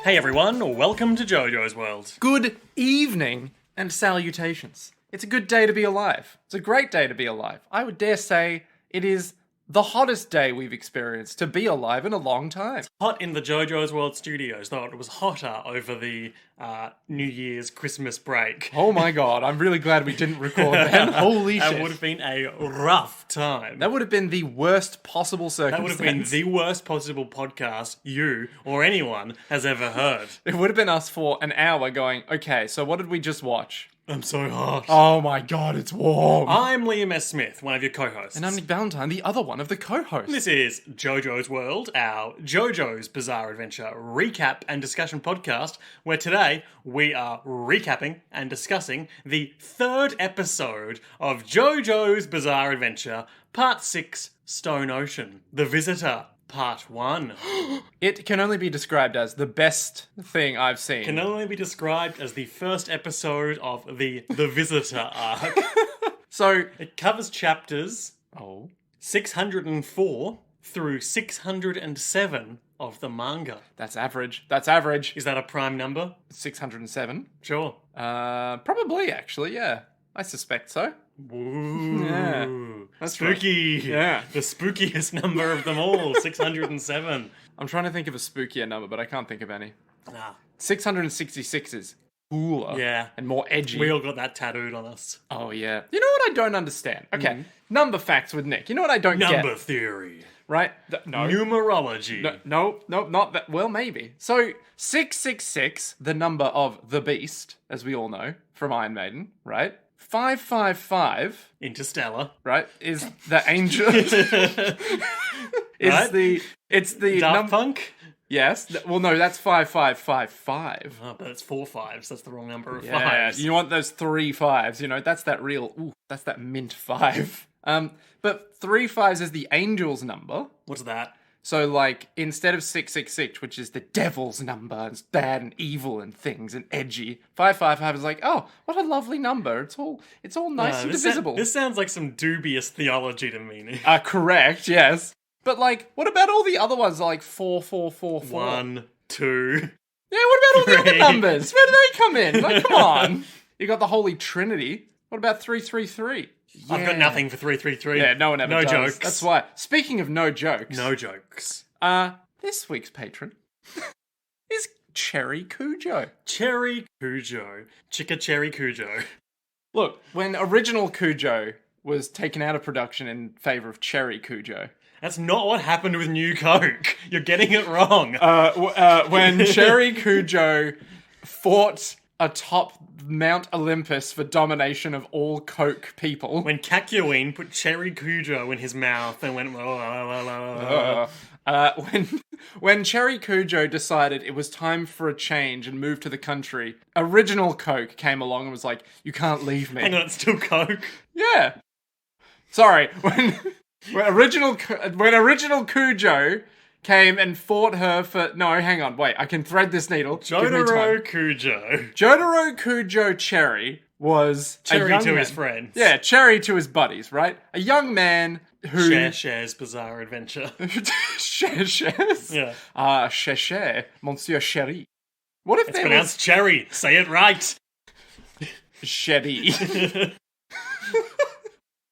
Hey everyone, welcome to Jojo's World. Good evening and salutations. It's a good day to be alive. It's a great day to be alive. I would dare say it is the hottest day we've experienced to be alive in a long time. Hot in the Jojo's World studios, though it was hotter over the New Year's Christmas break. Oh my god, I'm really glad we didn't record then. Holy shit. That would have been a rough time. That would have been the worst possible circumstance. That would have been the worst possible podcast you or anyone has ever heard. It would have been us for an hour going, okay, so what did we just watch? I'm so hot. Oh my god, it's warm. I'm Liam S. Smith, one of your co-hosts. And I'm Nick Valentine, the other one of the co-hosts. This is Jojo's World, our Jojo's Bizarre Adventure recap and discussion podcast, where today we are recapping and discussing the third episode of Jojo's Bizarre Adventure, Part 6, Stone Ocean, The Visitor, Part 1. It can only be described as the best thing I've seen. Can only be described as the first episode of the Visitor arc. So, It covers chapters 604 through 607 of the manga. that's average. That's average. Is that a prime number? 607. Sure. Probably, actually, yeah. I suspect so. Ooh. Yeah. That's Spooky. right. Yeah. The spookiest number of them all, 607. I'm trying to think of a spookier number, but I can't think of any. Nah. 666 is cooler. Yeah. And more edgy. We all got that tattooed on us. Oh, yeah. You know what I don't understand? Okay, number facts with Nick. You know what I don't get? Number theory. Right? No. Numerology. No, not that. Well, maybe. So, 666, the number of the Beast, as we all know, from Iron Maiden, right? 555, Interstellar. right, is the angel. Right? It's the Daft number. Punk? Yes. Well, no, that's 5555. Oh, but it's 4 5s. That's the wrong number of Yeah, fives. you want those 3 5s, you know, that's that real, that's that mint 5. But 3 5s is the angel's number. What's that? So, like, instead of 666, which is the devil's number, and it's bad and evil and things and edgy, 555 is like, oh, what a lovely number. It's all nice and divisible. This sounds like some dubious theology to me. Correct, yes. But, like, what about all the other ones, like 4444? 1, 2. Yeah, what about all the other 3. numbers? Where do they come in? Like, come on. You got the Holy Trinity. What about 333? I've got nothing for 333. Yeah, no one ever No does. jokes. That's why. Speaking of no jokes. No jokes. This week's patron is Cherry Kujo. Cherry Kujo. Chicka Cherry Kujo. Look, when original Kujo was taken out of production in favour of Cherry Kujo. That's not what happened with New Coke. You're getting it wrong. When Cherry Kujo fought atop Mount Olympus for domination of all Coke people. When Kakyoin put Cherry Kujo in his mouth and went... la, la, la. When Cherry Kujo decided it was time for a change and moved to the country, original Coke came along and was like, you can't leave me. Hang on, it's still Coke? Yeah. Sorry, when original Kujo came and fought her for... No, hang on, wait, I can thread this needle. Give me Jotaro time. Kujo. Jotaro Kujo Cherry was Cherry a young to man. his friends. Yeah, Cherry to his buddies, right? A young man who... Share's Bizarre Adventure. Shares? Yeah. Cher, Monsieur Chéri. What if It's there pronounced Cherry. Say it right. was... Chéri.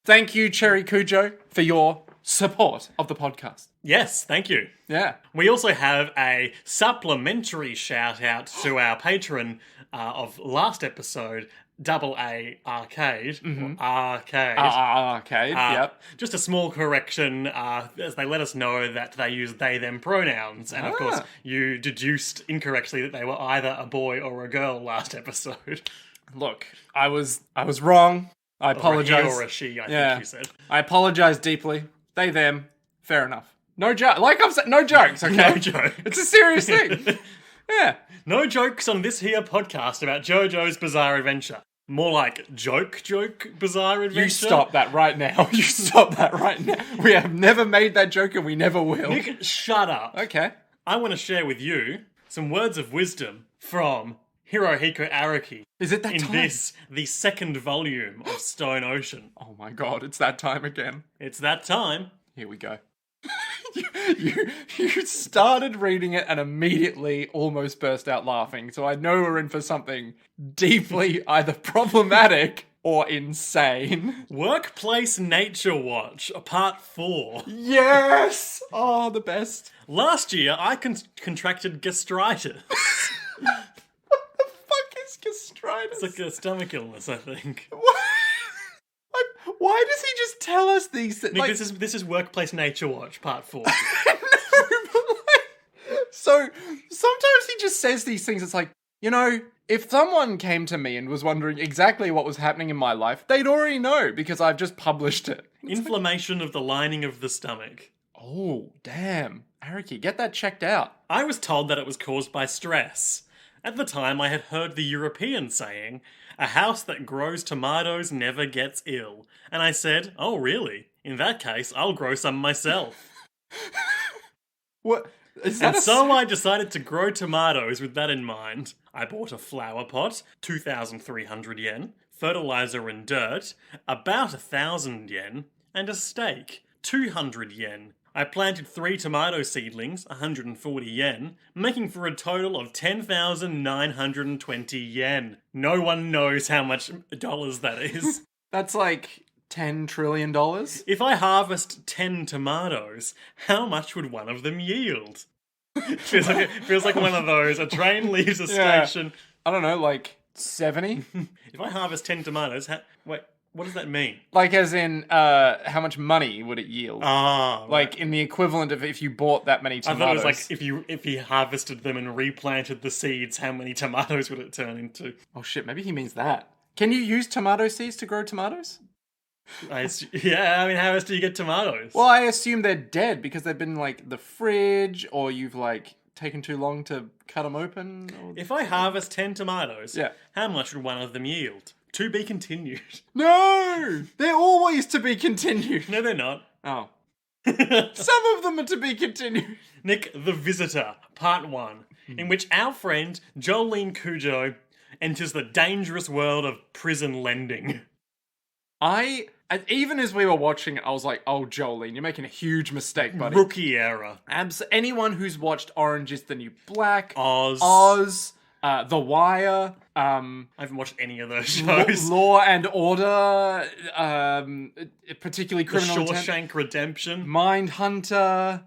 Thank you, Cherry Kujo, for your support of the podcast. Yes, thank you. Yeah. We also have a supplementary shout out to our patron of last episode, Double A Arcade. Arcade. Arcade, yep. Just a small correction, as they let us know that they use they, them pronouns. And of course, you deduced incorrectly that they were either a boy or a girl last episode. Look, I was wrong. I apologize. Or a he or a she, I think you said. I apologize deeply. They, them. Fair enough. No joke. Like I've said, no jokes, okay? No jokes. It's a serious thing. Yeah. No jokes on this here podcast about JoJo's Bizarre Adventure. More like joke Bizarre Adventure. You stop that right now. You stop that right now. We have never made that joke and we never will. Nick, shut up. Okay. I want to share with you some words of wisdom from Hirohiko Araki. Is it that in time? this, the second volume of Stone Ocean. Oh my god, it's that time again. It's that time. Here we go. You started reading it and immediately almost burst out laughing. So I know we're in for something deeply either problematic or insane. Workplace Nature Watch, Part 4. Yes! Oh, the best. Last year, I contracted gastritis. What the fuck is gastritis? It's like a stomach illness, I think. Why does he just tell us these things? Nick, this is Workplace Nature Watch, Part 4. So sometimes he just says these things. It's like, you know, if someone came to me and was wondering exactly what was happening in my life, they'd already know because I've just published it. Inflammation of the lining of the stomach. Oh, damn. Ariki, get that checked out. I was told that it was caused by stress. At the time, I had heard the European saying, "A house that grows tomatoes never gets ill." And I said, "Oh, really? In that case, I'll grow some myself." What? Is that And so I decided to grow tomatoes with that in mind. I bought a flower pot, 2,300 yen, fertilizer and dirt, about 1,000 yen, and a stake, 200 yen. I planted 3 tomato seedlings, 140 yen, making for a total of 10,920 yen. No one knows how much dollars that is. That's like $10 trillion? If I harvest 10 tomatoes, how much would one of them yield? feels like one of those. A train leaves a station. I don't know, like 70? If I harvest 10 tomatoes, wait, what does that mean? Like as in, how much money would it yield? Ah, right. Like in the equivalent of if you bought that many I tomatoes. thought it was like if he harvested them and replanted the seeds, how many tomatoes would it turn into? Oh shit, maybe he means that. Can you use tomato seeds to grow tomatoes? Yeah, I mean, how else do you get tomatoes? Well, I assume they're dead because they've been like the fridge, or you've like taken too long to cut them open. Or... If I harvest 10 tomatoes, Yeah. how much would one of them yield? To be continued. No! They're always to be continued. No, they're not. Oh. Some of them are to be continued. Nick, the Visitor, Part 1, in which our friend Jolyne Kujo enters the dangerous world of prison lending. Even as we were watching it, I was like, oh, Jolyne, you're making a huge mistake, buddy. Rookie error. Anyone who's watched Orange is the New Black, Oz, The Wire, I haven't watched any of those shows. Law and Order, particularly The Criminal Intent, Shawshank Redemption, Mindhunter,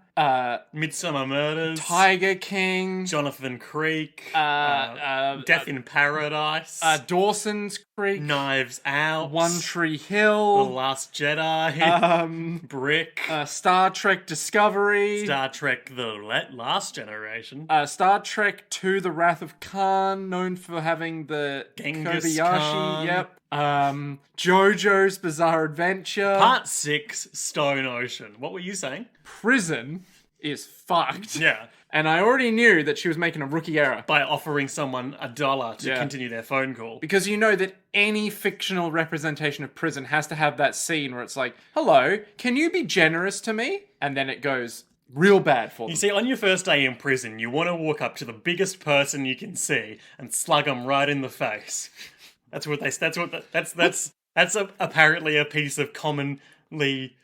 Midsummer Murders, Tiger King, Jonathan Creek, Death in Paradise, Dawson's Creek, Knives Out, One Tree The Hill, Last Jedi, Brick, Star Trek Discovery, Star Trek The Last Generation, Star Trek II The Wrath of Khan, known for having the Genghis Kobayashi, Khan. yep. Jojo's Bizarre Adventure. Part 6, Stone Ocean. What were you saying? Prison is fucked. Yeah. And I already knew that she was making a rookie error. By offering someone $1 to Yeah. continue their phone call. Because you know that any fictional representation of prison has to have that scene where it's like, hello, can you be generous to me? And then it goes real bad for them. You see, on your first day in prison, you want to walk up to the biggest person you can see and slug them right in the face. That's apparently a piece of commonly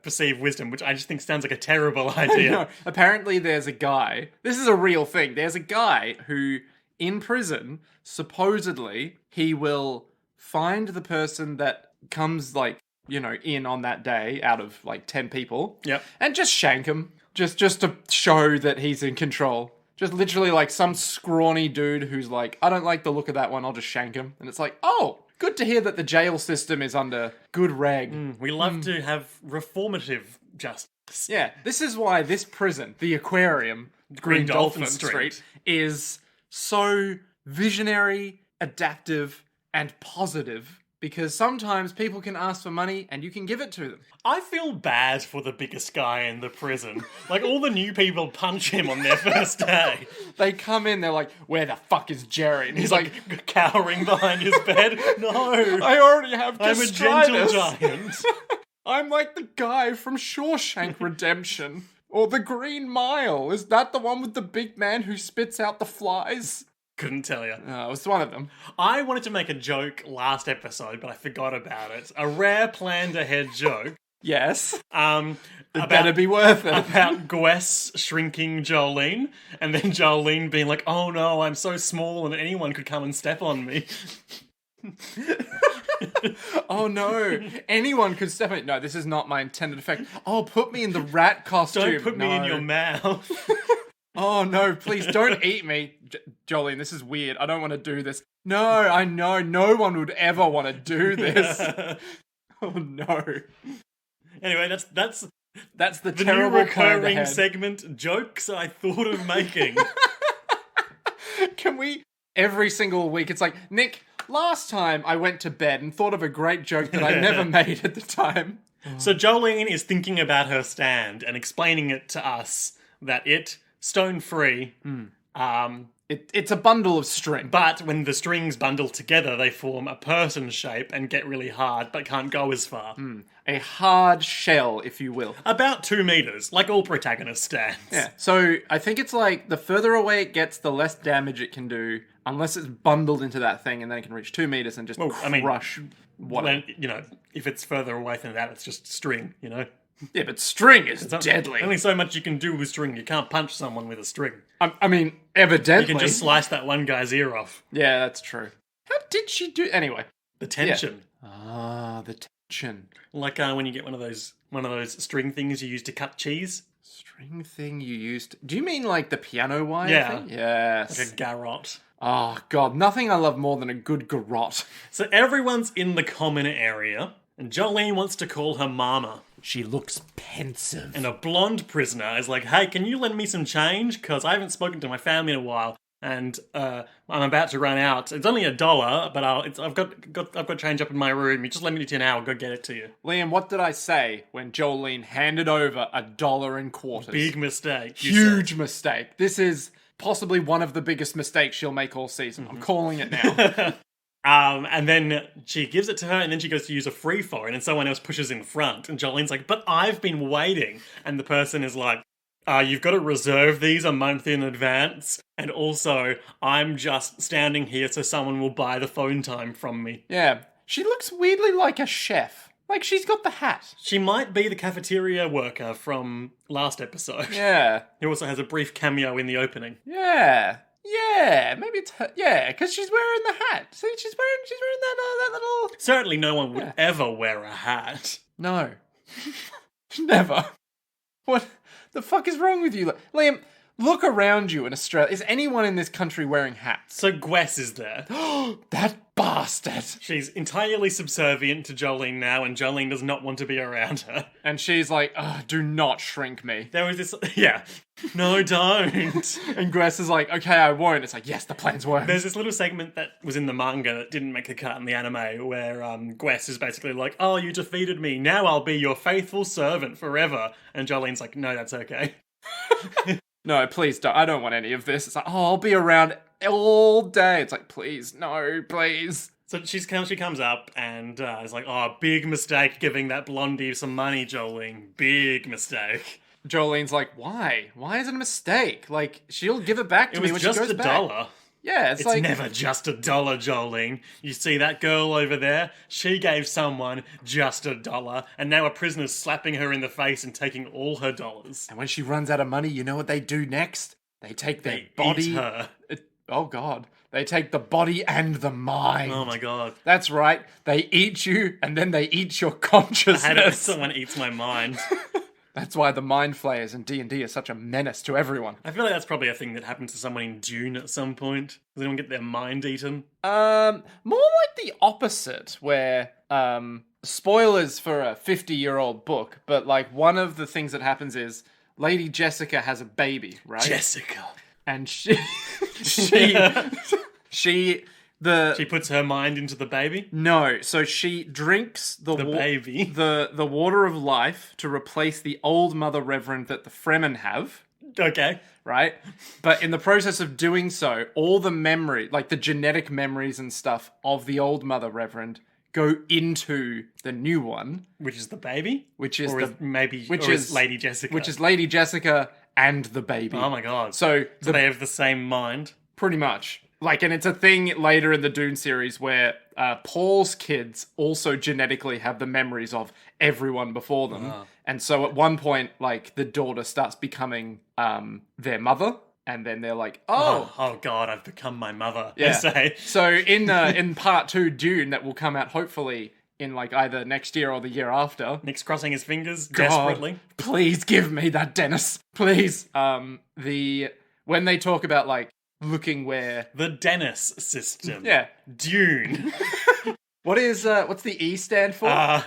perceived wisdom, which I just think sounds like a terrible idea. No, apparently there's a guy, this is a real thing, there's a guy who, in prison, supposedly, he will find the person that comes, like, you know, in on that day out of, like, 10 people. Yep. And just shank him. Just to show that he's in control. Just literally, like, some scrawny dude who's like, I don't like the look of that one, I'll just shank him. And it's like, oh, good to hear that the jail system is under good reg. We love to have reformative justice. Yeah, this is why this prison, the aquarium, Green Dolphin Street, is so visionary, adaptive, and positive. Because sometimes people can ask for money and you can give it to them. I feel bad for the biggest guy in the prison. Like, all the new people punch him on their first day. They come in, they're like, where the fuck is Jerry? And He's like cowering behind his bed. No, I already have I'm a gentle giant. I'm like the guy from Shawshank Redemption. Or The Green Mile. Is that the one with the big man who spits out the flies? Couldn't tell you. It was one of them. I wanted to make a joke last episode, but I forgot about it. A rare planned ahead joke. Yes. It It better be worth it. About Gwess shrinking Jolyne, and then Jolyne being like, "Oh no, I'm so small, and anyone could come and step on me." Oh no, anyone could step in. No, this is not my intended effect. Oh, put me in the rat costume. Don't put me in your mouth. Oh no, please don't eat me. Jolyne, this is weird. I don't want to do this. No, I know. No one would ever want to do this. Oh no. Anyway, that's the the terrible new plan recurring ahead. segment, jokes I thought of making. Can we, every single week, it's like, Nick, last time I went to bed and thought of a great joke that I never made at the time. So Jolyne is thinking about her stand and explaining it to us that it, stone-free, It's a bundle of string. but when the strings bundle together, they form a person shape and get really hard, but can't go as far. A hard shell, if you will. About 2 meters, like all protagonist stands. Yeah. So I think it's like the further away it gets, the less damage it can do, unless it's bundled into that thing, and then it can reach 2 meters and just crush whatever. When, if it's further away than that, it's just string, Yeah, but string is deadly. Only so much you can do with string. You can't punch someone with a string. I mean, evidently. You can just slice that one guy's ear off. Yeah, that's true. How did she do? Anyway. The tension. Ah, the tension. Like when you get one of those string things you use to cut cheese. String thing you used. Do you mean like the piano wire thing? Yes. Like a garrote. Oh, God. Nothing I love more than a good garrote. So everyone's in the common area, and Jolyne wants to call her mama. She looks pensive. And a blonde prisoner is like, "Hey, can you lend me some change? Because I haven't spoken to my family in a while, and I'm about to run out. It's only $1, but I've got change up in my room. You just lend me to now. I'll go get it to you." Liam, what did I say when Jolyne handed over $1.25? Big mistake. Huge mistake. This is possibly one of the biggest mistakes she'll make all season. I'm calling it now. And then she gives it to her, and then she goes to use a free phone, and someone else pushes in front, and Jolene's like, "But I've been waiting," and the person is like, "You've got to reserve these a month in advance, and also I'm just standing here so someone will buy the phone time from me." Yeah, she looks weirdly like a chef. Like she's got the hat. She might be the cafeteria worker from last episode. Yeah. Who also has a brief cameo in the opening. Yeah. Yeah, maybe it's her. Yeah, because she's wearing the hat. See, she's wearing that little. Certainly, no one would ever wear a hat. No, never. What the fuck is wrong with you, Liam? Look around you in Australia. Is anyone in this country wearing hats? So Gwess is there. That bastard. She's entirely subservient to Jolyne now, and Jolyne does not want to be around her. And she's like, do not shrink me. There was this, no, don't. And Gwess is like, okay, I won't. It's like, yes, the plan's worked. There's this little segment that was in the manga that didn't make the cut in the anime, where Gwess is basically like, "Oh, you defeated me, now I'll be your faithful servant forever." And Jolene's like, "No, that's okay." No, please don't. I don't want any of this. It's like, I'll be around all day. It's like, please, no, please. So she comes up and is like, "Oh, big mistake giving that blondie some money, Jolyne. Big mistake." Jolene's like, why? Why is it a mistake? Like, she'll give it back to me when she goes back. It was just $1. Yeah, it's like... never just $1, Jolyne. You see that girl over there? She gave someone just $1, and now a prisoner's slapping her in the face and taking all her dollars. And when she runs out of money, you know what they do next? They take their body... Eat her. Oh, God. They take the body and the mind. Oh, my God. That's right. They eat you, and then they eat your consciousness. I hate it when someone eats my mind. That's why the mind flayers in D&D are such a menace to everyone. I feel like that's probably a thing that happened to someone in Dune at some point. Does anyone get their mind eaten? More like the opposite, where, spoilers for a 50-year-old book, but, like, one of the things that happens is Lady Jessica has a baby, right? Jessica. And she puts her mind into the baby? No, so she drinks the baby. The water of life to replace the old Mother Reverend that the Fremen have. Okay. Right? But in the process of doing so, all the memory, like the genetic memories and stuff of the old Mother Reverend go into the new one. Which is the baby? Which is Lady Jessica. Which is Lady Jessica and the baby. Oh my God. So they have the same mind? Pretty much. Like, and it's a thing later in the Dune series where Paul's kids also genetically have the memories of everyone before them. And so at one point, like, the daughter starts becoming their mother. And then they're like, Oh God, I've become my mother, yeah. they say. So in part 2 Dune, that will come out hopefully in like either next year or the year after. Nick's crossing his fingers God, desperately. Please give me that, Dennis. Please. When they talk about like looking where The Dennis system. Yeah. Dune. what's the E stand for?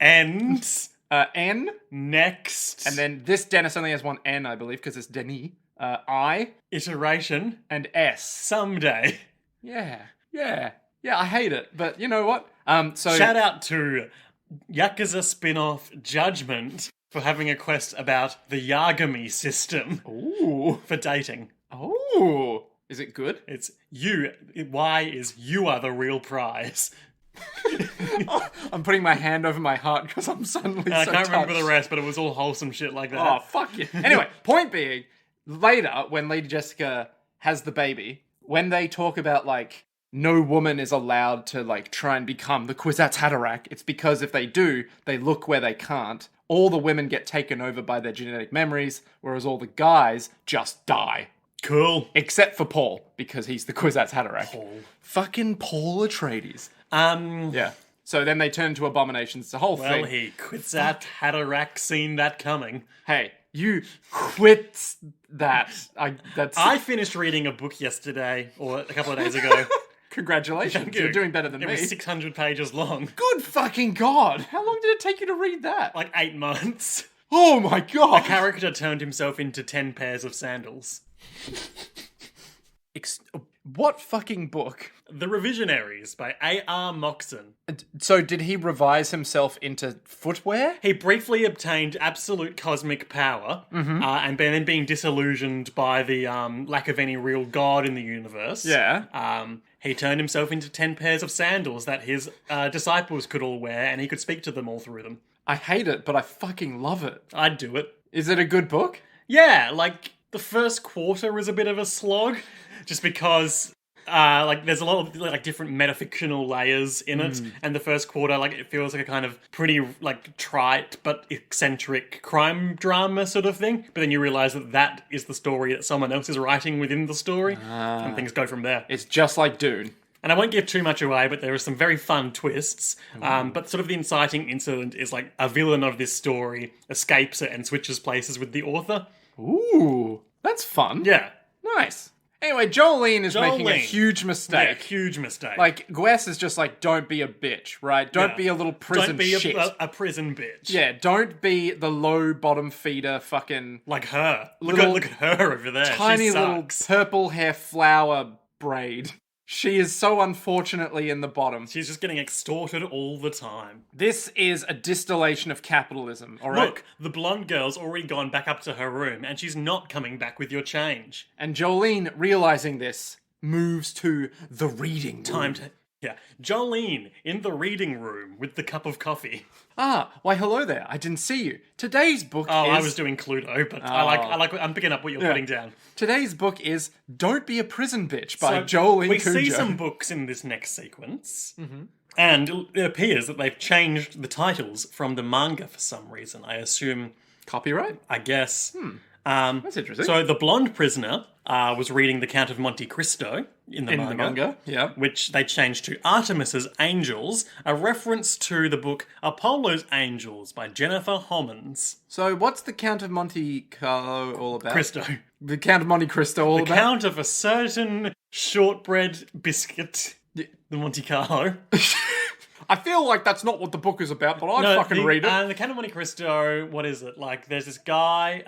And N. next. And then this Dennis only has one N, I believe, because it's Denis. I. Iteration. And S. Someday. Yeah, I hate it, but you know what? So Shout out to Yakuza spin-off Judgment for having a quest about the Yagami system for dating. Oh, is it good? It's you. Y is you are the real prize. I'm putting my hand over my heart because I'm suddenly I so can't remember touched. the rest, but it was all wholesome shit like that. Oh, fuck you. Anyway, point being, later, when Lady Jessica has the baby, when they talk about, like, no woman is allowed to, like, try and become the Kwisatz Haderach, it's because if they do, they look where they can't. All the women get taken over by their genetic memories, whereas all the guys just die. Cool. Except for Paul, because he's the Kwisatz Haderach. Paul. Fucking Paul Atreides. Yeah. Yeah. So then they turn into abominations. The whole thing. Well, he quits that Haderach, seen that coming. Hey, you quit that. I finished reading a book yesterday, or a couple of days ago. Congratulations. Thank you. You're doing better than It me. was 600 pages long. Good fucking God. How long did it take you to read that? Like 8 months. Oh my God. A character turned himself into 10 pairs of sandals. What fucking book? The Revisionaries by A.R. Moxon. So did he revise himself into footwear? He briefly obtained absolute cosmic power, and then being disillusioned by the lack of any real god in the universe. Yeah. He turned himself into 10 pairs of sandals that his disciples could all wear, and he could speak to them all through them. I hate it, but I fucking love it. I'd do it. Is it a good book? Yeah, like, the first quarter is a bit of a slog, just because... there's a lot of like different metafictional layers in it, and the first quarter, like, it feels like a kind of pretty like trite but eccentric crime drama sort of thing. But then you realise that is the story that someone else is writing within the story, and things go from there. It's just like Dune. And I won't give too much away, but there are some very fun twists. But sort of the inciting incident is like a villain of this story escapes it and switches places with the author. Ooh, that's fun. Yeah. Nice. Anyway, Jolyne is making a Jolyne. huge Yeah, mistake. huge mistake. Like, Gwes is just like, don't be a bitch, right? Don't Yeah. be a little prison Don't be shit. a prison bitch. Yeah, don't be the low bottom feeder fucking Like her. Look Little- at her over there. tiny She little sucks. purple hair flower braid. She is so unfortunately in the bottom. She's just getting extorted all the time. This is a distillation of capitalism, alright? Look, the blonde girl's already gone back up to her room, and she's not coming back with your change. And Jolyne, realizing this, moves to the reading room. Time to... Yeah. Jolyne, in the reading room with the cup of coffee. Ah, why hello there, I didn't see you. Today's book Oh, is... I was doing Cluedo, but I'm picking up what you're putting down. Today's book is Don't Be a Prison Bitch by So, Jolyne we Kujo. see some books in this next sequence, and it appears that they've changed the titles from the manga for some reason. I assume, Copyright? I guess. That's interesting. So the blonde prisoner was reading The Count of Monte Cristo in the manga. Yeah. Which they changed to Artemis's Angels, a reference to the book Apollo's Angels by Jennifer Homans. So what's the Count of Monte Carlo all about? Cristo. The Count of Monte Cristo all The about? Count of a certain shortbread biscuit, the Monte Carlo. I feel like that's not what the book is about, but I'd fucking read it. The Count of Monte Cristo, what is it? Like, there's this guy,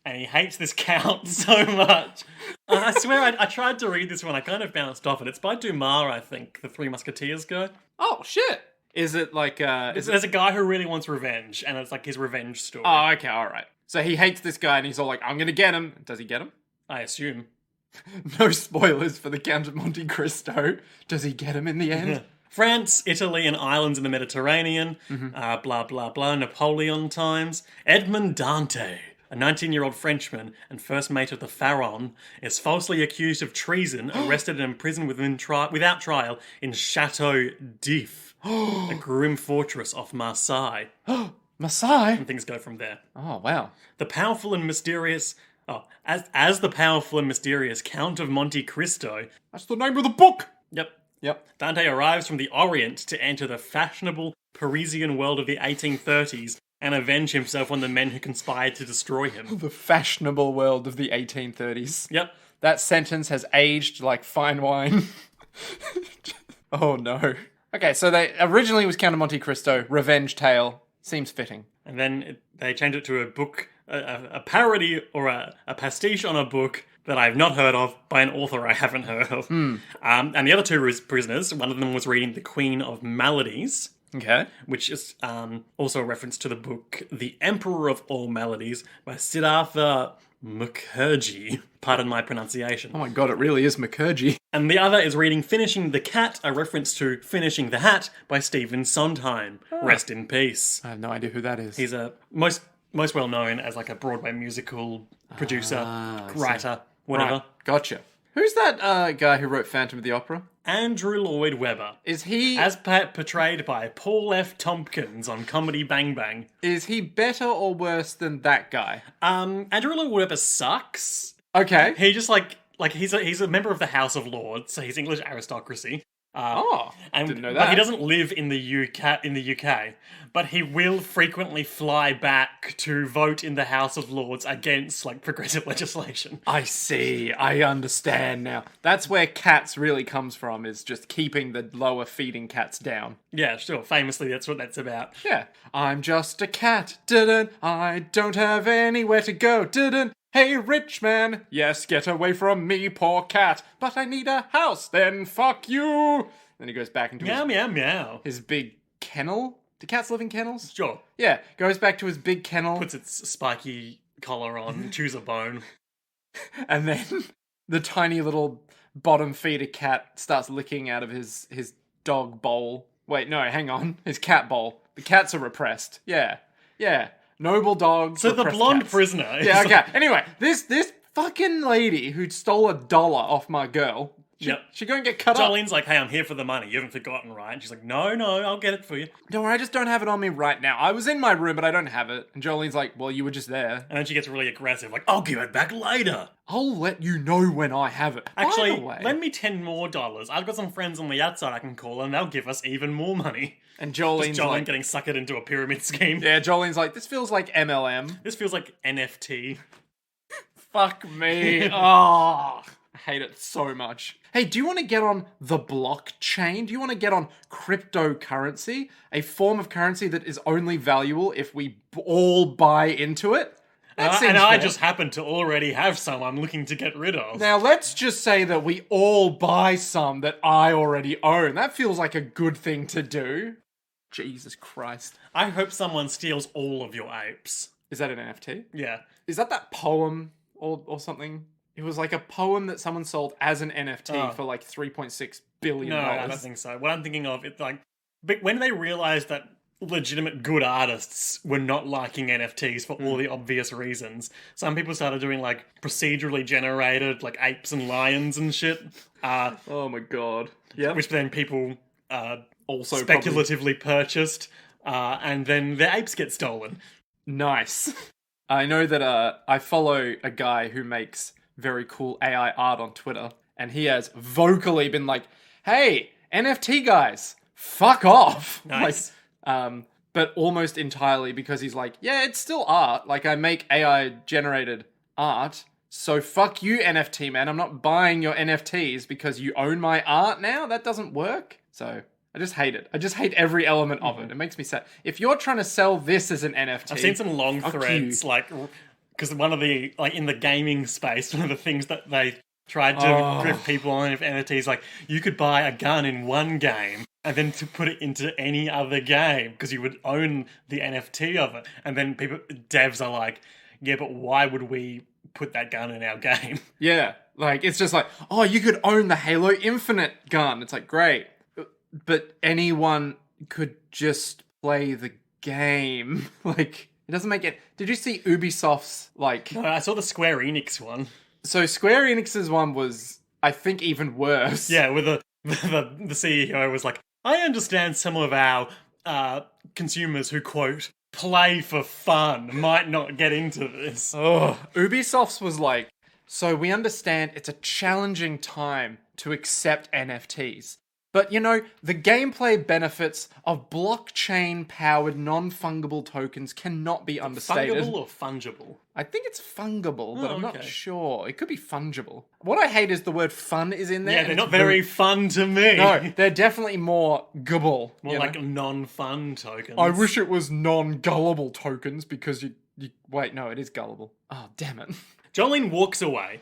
and he hates this count so much. I swear, I tried to read this one, I kind of bounced off it. It's by Dumas, I think, the Three Musketeers guy. Oh, shit. Is it like, There's a guy who really wants revenge, and it's like his revenge story. Oh, okay, alright. So he hates this guy and he's all like, I'm gonna get him. Does he get him? I assume. No spoilers for the Count of Monte Cristo. Does he get him in the end? France, Italy, and islands in the Mediterranean. Blah, blah, blah. Napoleon times. Edmond Dante. a 19-year-old Frenchman and first mate of the Pharaon, is falsely accused of treason, arrested and imprisoned without trial in Chateau d'If, a grim fortress off Marseille. Masai? And things go from there. Oh, wow. The powerful and mysterious... Oh, as the powerful and mysterious Count of Monte Cristo... That's the name of the book! Yep. Yep. Dante arrives from the Orient to enter the fashionable Parisian world of the 1830s and avenge himself on the men who conspired to destroy him. The fashionable world of the 1830s. Yep. That sentence has aged like fine wine. Oh, no. Okay, so they originally was Count of Monte Cristo, revenge tale. Seems fitting. And then they changed it to a book, a parody or a pastiche on a book that I've not heard of by an author I haven't heard of. And the other two prisoners, one of them was reading The Queen of Maladies, Okay. which is also a reference to the book The Emperor of All Maladies by Siddhartha Mukherjee. Pardon my pronunciation. Oh my god, it really is Mukherjee. And the other is reading Finishing the Cat, a reference to Finishing the Hat by Stephen Sondheim. Rest in peace. I have no idea who that is. He's a most well known as like a Broadway musical producer, writer, whatever. Right, gotcha. Who's that guy who wrote Phantom of the Opera? Andrew Lloyd Webber. Is he As portrayed by Paul F. Tompkins on Comedy Bang Bang. is he better or worse than that guy? Andrew Lloyd Webber sucks. Okay. He just like he's a member of the House of Lords, so he's English aristocracy. Didn't know that. But he doesn't live in the UK, but he will frequently fly back to vote in the House of Lords against like progressive legislation. I see. I understand now. That's where Cats really comes from, is just keeping the lower feeding cats down. Yeah, sure. Famously, that's what that's about. Yeah. I'm just a cat. Didn't. I don't have anywhere to go. Didn't. Hey, rich man. Yes, get away from me, poor cat. But I need a house. Then fuck you. Then he goes back into Meow, meow, meow. his big kennel. Do cats live in kennels? Sure. Yeah. Goes back to his big kennel. Puts its spiky collar on, chews a bone. And then the tiny little bottom feeder cat starts licking out of his dog bowl. Wait, no, hang on. His cat bowl. The cats are repressed. Yeah. Yeah. Noble dogs. So the repressed blonde cats. prisoner. Is Yeah, okay. Anyway, this fucking lady who stole $1 off my girl. She going to get cut up. Jolyne's like, hey, I'm here for the money. You haven't forgotten, right? And she's like, no, I'll get it for you. Don't worry, I just don't have it on me right now. I was in my room, but I don't have it. And Jolene's like, well, you were just there. And then she gets really aggressive, like, I'll give it back later. I'll let you know when I have it. Actually, By the way, lend me $10 more. I've got some friends on the outside I can call, and they'll give us even more money. and Jolene's Jolene like, getting suckered into a pyramid scheme. yeah, Jolene's like, this feels like MLM. This feels like NFT. Fuck me. Oh, I hate it so much. Hey, do you want to get on the blockchain? Do you want to get on cryptocurrency? A form of currency that is only valuable if we all buy into it? That seems I fair. just happen to already have some I'm looking to get rid of. Now, let's just say that we all buy some that I already own. That feels like a good thing to do. Jesus Christ. I hope someone steals all of your apes. Is that an NFT? Yeah. Is that poem or something? It was like a poem that someone sold as an NFT for like $3.6 billion. No, I don't think so. What I'm thinking of, it's like, but when they realized that legitimate good artists were not liking NFTs for all the obvious reasons, some people started doing like procedurally generated like apes and lions and shit. Oh my god. Yeah. Which then people Also speculatively purchased, and then their apes get stolen. Nice. I know that I follow a guy who makes very cool AI art on Twitter, and he has vocally been like, hey, NFT guys, fuck off. Nice. Like, but almost entirely because he's like, yeah, it's still art. Like, I make AI generated art, so fuck you, NFT man. I'm not buying your NFTs because you own my art now. That doesn't work. So I just hate it. I just hate every element of it. It makes me sad. If you're trying to sell this as an NFT... I've seen some long threads, like, because one of the, like, in the gaming space, one of the things that they tried to grip people on NFTs, like, you could buy a gun in one game and then to put it into any other game because you would own the NFT of it. And then devs are like, yeah, but why would we put that gun in our game? Yeah, like, it's just like, oh, you could own the Halo Infinite gun. It's like, great. But anyone could just play the game. Like, It doesn't make it... Did you see Ubisoft's, like... No, I saw the Square Enix one. So Square Enix's one was, I think, even worse. Yeah, with the CEO was like, I understand some of our consumers who, quote, play for fun might not get into this. Oh, Ubisoft's was like, so we understand it's a challenging time to accept NFTs. But, you know, the gameplay benefits of blockchain-powered non-fungible tokens cannot be understated. Fungible or fungible? I think it's fungible, but I'm not okay. sure. It could be fungible. What I hate is the word fun is in there. Yeah, they're not very fun to me. No, they're definitely more gullible. More like non-fun tokens. I wish it was non-gullible tokens because you... Wait, no, it is gullible. Oh, damn it. Jolyne walks away,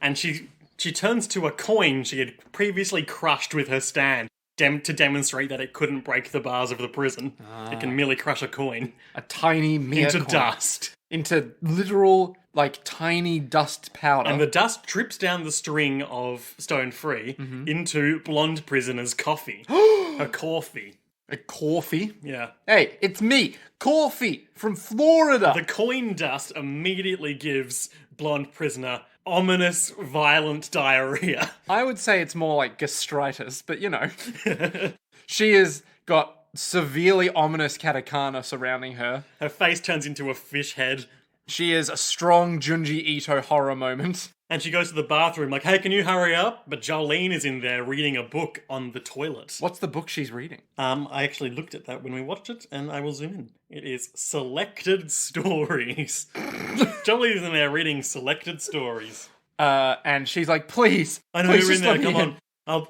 and she turns to a coin she had previously crushed with her stand to demonstrate that it couldn't break the bars of the prison. It can merely crush a coin A tiny mere into coin. dust. Into literal, like, tiny dust powder. And the dust drips down the string of Stone Free into blonde prisoner's coffee. Her coffee. A coffee? Yeah. Hey, it's me, Coffee, from Florida. The coin dust immediately gives blonde prisoner ominous, violent diarrhea. I would say it's more like gastritis, but you know. She has got severely ominous katakana surrounding her. Her face turns into a fish head. She is a strong Junji Ito horror moment. And she goes to the bathroom like, hey, can you hurry up? But Jolyne is in there reading a book on the toilet. What's the book she's reading? I actually looked at that when we watched it, and I will zoom in. It is Selected Stories. Jolyne is in there reading Selected Stories. And she's like, please, I know please you're in just there, let me come in. on.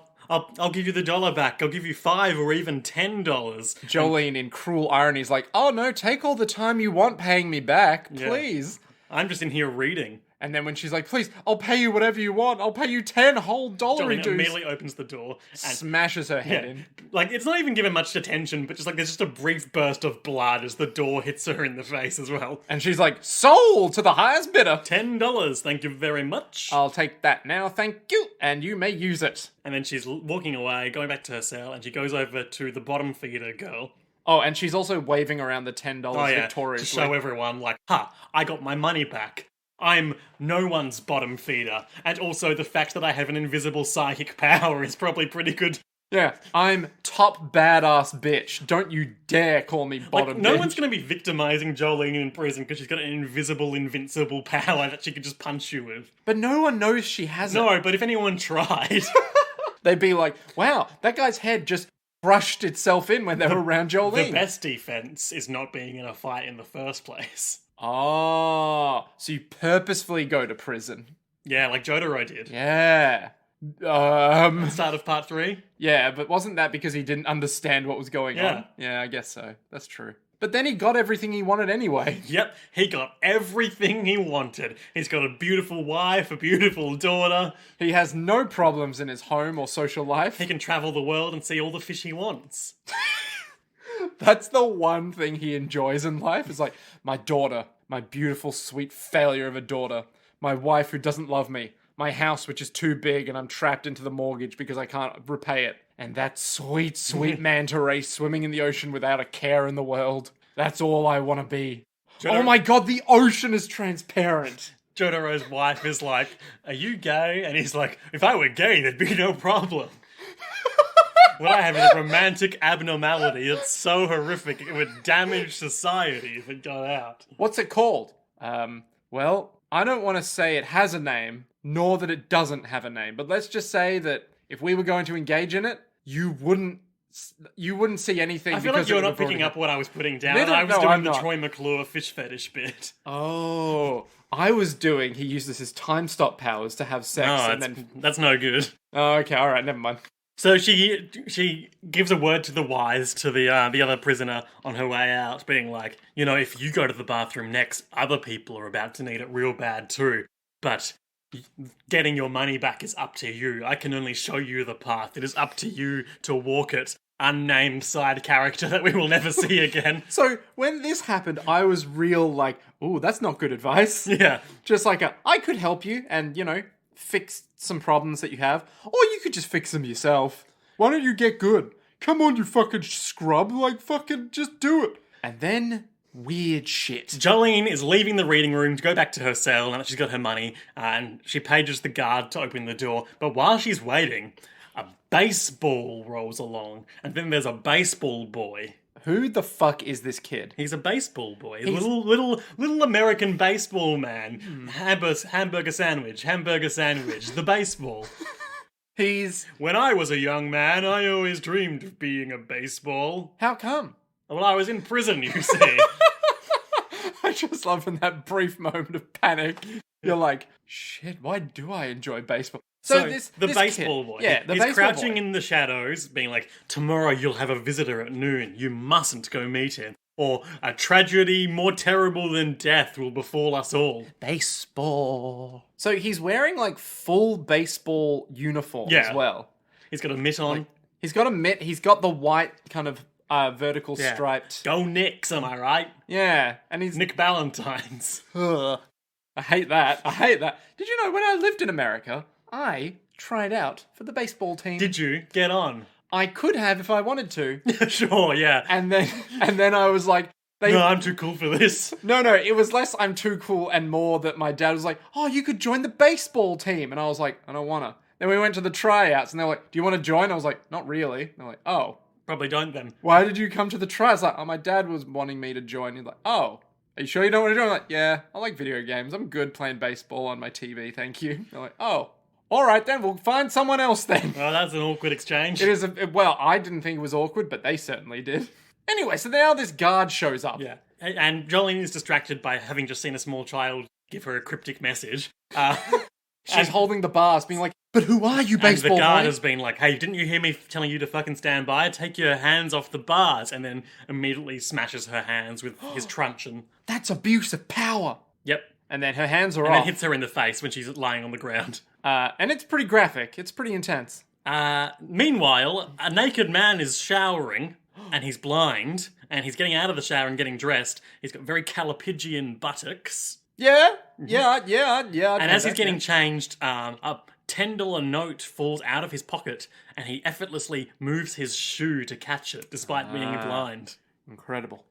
I'll give you the $1 back. I'll give you $5 or even $10. Jolyne, in cruel irony, is like, oh no, take all the time you want paying me back, please. I'm just in here reading. And then when she's like, please, I'll pay you whatever you want. I'll pay you 10 whole dollary Jolyne dues. immediately opens the door and Smashes her head in. like, it's not even given much attention, but just like there's just a brief burst of blood as the door hits her in the face as well. And she's like, sold to the highest bidder. $10, thank you very much. I'll take that now, thank you. And you may use it. And then she's walking away, going back to her cell, and she goes over to the bottom feeder girl. Oh, and she's also waving around the $10 victoriously. To show everyone, like, I got my money back. I'm no one's bottom feeder. And also the fact that I have an invisible psychic power is probably pretty good. Yeah, I'm top badass bitch. Don't you dare call me bottom No bitch. one's going to be victimizing Jolyne in prison because she's got an invisible, invincible power that she could just punch you with. But no one knows she has it. No, but if anyone tried... They'd be like, wow, that guy's head just brushed itself in when they were around Jolyne. The best defense is not being in a fight in the first place. Oh, so you purposefully go to prison. Yeah, like Jotaro did. Yeah. Start of part 3? Yeah, but wasn't that because he didn't understand what was going on? Yeah, I guess so. That's true. But then he got everything he wanted anyway. Yep, he got everything he wanted. He's got a beautiful wife, a beautiful daughter. He has no problems in his home or social life. He can travel the world and see all the fish he wants. That's the one thing he enjoys in life. Is like, my daughter, my beautiful, sweet failure of a daughter. My wife who doesn't love me. My house which is too big and I'm trapped into the mortgage because I can't repay it. And that sweet, sweet manta ray swimming in the ocean without a care in the world. That's all I want to be. Oh my god, the ocean is transparent. Jotaro's wife is like, are you gay? And he's like, if I were gay, there'd be no problem. What I have is a romantic abnormality that's so horrific it would damage society if it got out. What's it called? Well, I don't want to say it has a name, nor that it doesn't have a name. But let's just say that if we were going to engage in it, you wouldn't see anything. I feel like you're not picking up what I was putting down. I was doing the Troy McClure fish fetish bit. Oh, I was doing. He uses his time stop powers to have sex, No, and then. that's no good. Oh, okay, all right, never mind. So she gives a word to the wise to the other prisoner on her way out, being like, you know, if you go to the bathroom next, other people are about to need it real bad too. But getting your money back is up to you. I can only show you the path. It is up to you to walk it. Unnamed side character that we will never see again. So when this happened, I was real like, ooh, that's not good advice. Yeah. Just like I could help you and, you know, fix some problems that you have. Or you could just fix them yourself. Why don't you get good? Come on, you fucking scrub. Like, fucking just do it. And then weird shit. Jolyne is leaving the reading room to go back to her cell now that she's got her money, and she pages the guard to open the door. But while she's waiting, a baseball rolls along, and then there's a baseball boy. Who the fuck is this kid? He's a baseball boy. He's little American baseball man. Hamburger sandwich, the baseball. When I was a young man, I always dreamed of being a baseball. How come? Well, I was in prison, you see. I just love in that brief moment of panic, you're like, shit, why do I enjoy baseball? So this baseball kid, boy. Yeah, the he's baseball crouching boy. in the shadows, being like, tomorrow you'll have a visitor at noon. You mustn't go meet him. Or a tragedy more terrible than death will befall us all. Baseball. So he's wearing like full baseball uniform as well. He's got a mitt on. He's got a mitt. He's got the white kind of vertical striped. Go Knicks, am I right? Yeah, and he's Nick Valentine's. Ugh. I hate that. Did you know when I lived in America, I tried out for the baseball team. Did you? Get on. I could have if I wanted to. Sure, yeah. And then I was like, no, I'm too cool for this. No, it was less I'm too cool and more that my dad was like, oh, you could join the baseball team. And I was like, I don't wanna. Then we went to the tryouts and they were like, do you want to join? I was like, not really. And they're like, oh. Probably don't then. Why did you come to the tryouts? Like, oh, my dad was wanting me to join. He's like, oh, are you sure you don't want to join? I'm like, yeah, I like video games. I'm good playing baseball on my TV, thank you. They're like, oh. All right, then, we'll find someone else then. Oh, that's an awkward exchange. It is well, I didn't think it was awkward, but they certainly did. Anyway, so now this guard shows up. Yeah, and Jolyne is distracted by having just seen a small child give her a cryptic message. She's holding the bars, being like, but who are you, baseball boy? And the guard boy? has been like, hey, didn't you hear me telling you to fucking stand by? Take your hands off the bars. And then immediately smashes her hands with his truncheon. That's abuse of power. Yep. And then her hands are off. And then hits her in the face when she's lying on the ground. And it's pretty graphic. It's pretty intense. Meanwhile, a naked man is showering, and he's blind, and he's getting out of the shower and getting dressed. He's got very Calipigian buttocks. Yeah. And as he's getting changed, a $10 note falls out of his pocket, and he effortlessly moves his shoe to catch it, despite being blind. Incredible.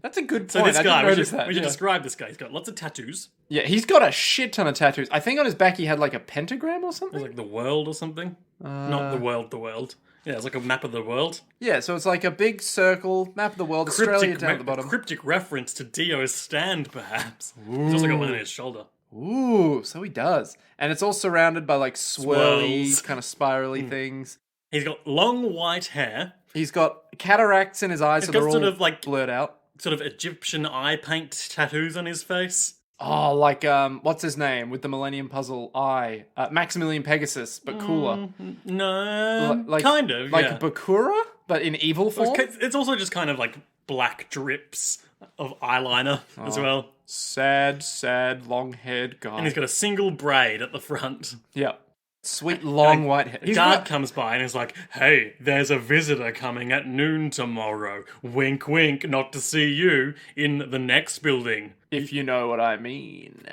That's a good point. So this guy, we should yeah. describe this guy. He's got lots of tattoos. Yeah, he's got a shit ton of tattoos. I think on his back he had like a pentagram or something. It's like the world or something. Not the world. Yeah, it's like a map of the world. Yeah, so it's like a big circle, map of the world, Australia down at the bottom. A cryptic reference to Dio's stand, perhaps. He's also got one on his shoulder. Ooh, so he does. And it's all surrounded by like swirly, kind of spirally things. He's got long white hair. He's got cataracts in his eyes, so they're all sort of like blurred out. Sort of Egyptian eye paint tattoos on his face. Oh, like, what's his name with the Millennium Puzzle eye? Maximilian Pegasus, but cooler. No, kind of, like Bakura, but in evil form? It's also just kind of like black drips of eyeliner as well. Sad, long-haired guy. And he's got a single braid at the front. Yep. Sweet, long, white hair. A guard comes by and is like, hey, there's a visitor coming at noon tomorrow. Wink, wink, not to see you in the next building. If you know what I mean.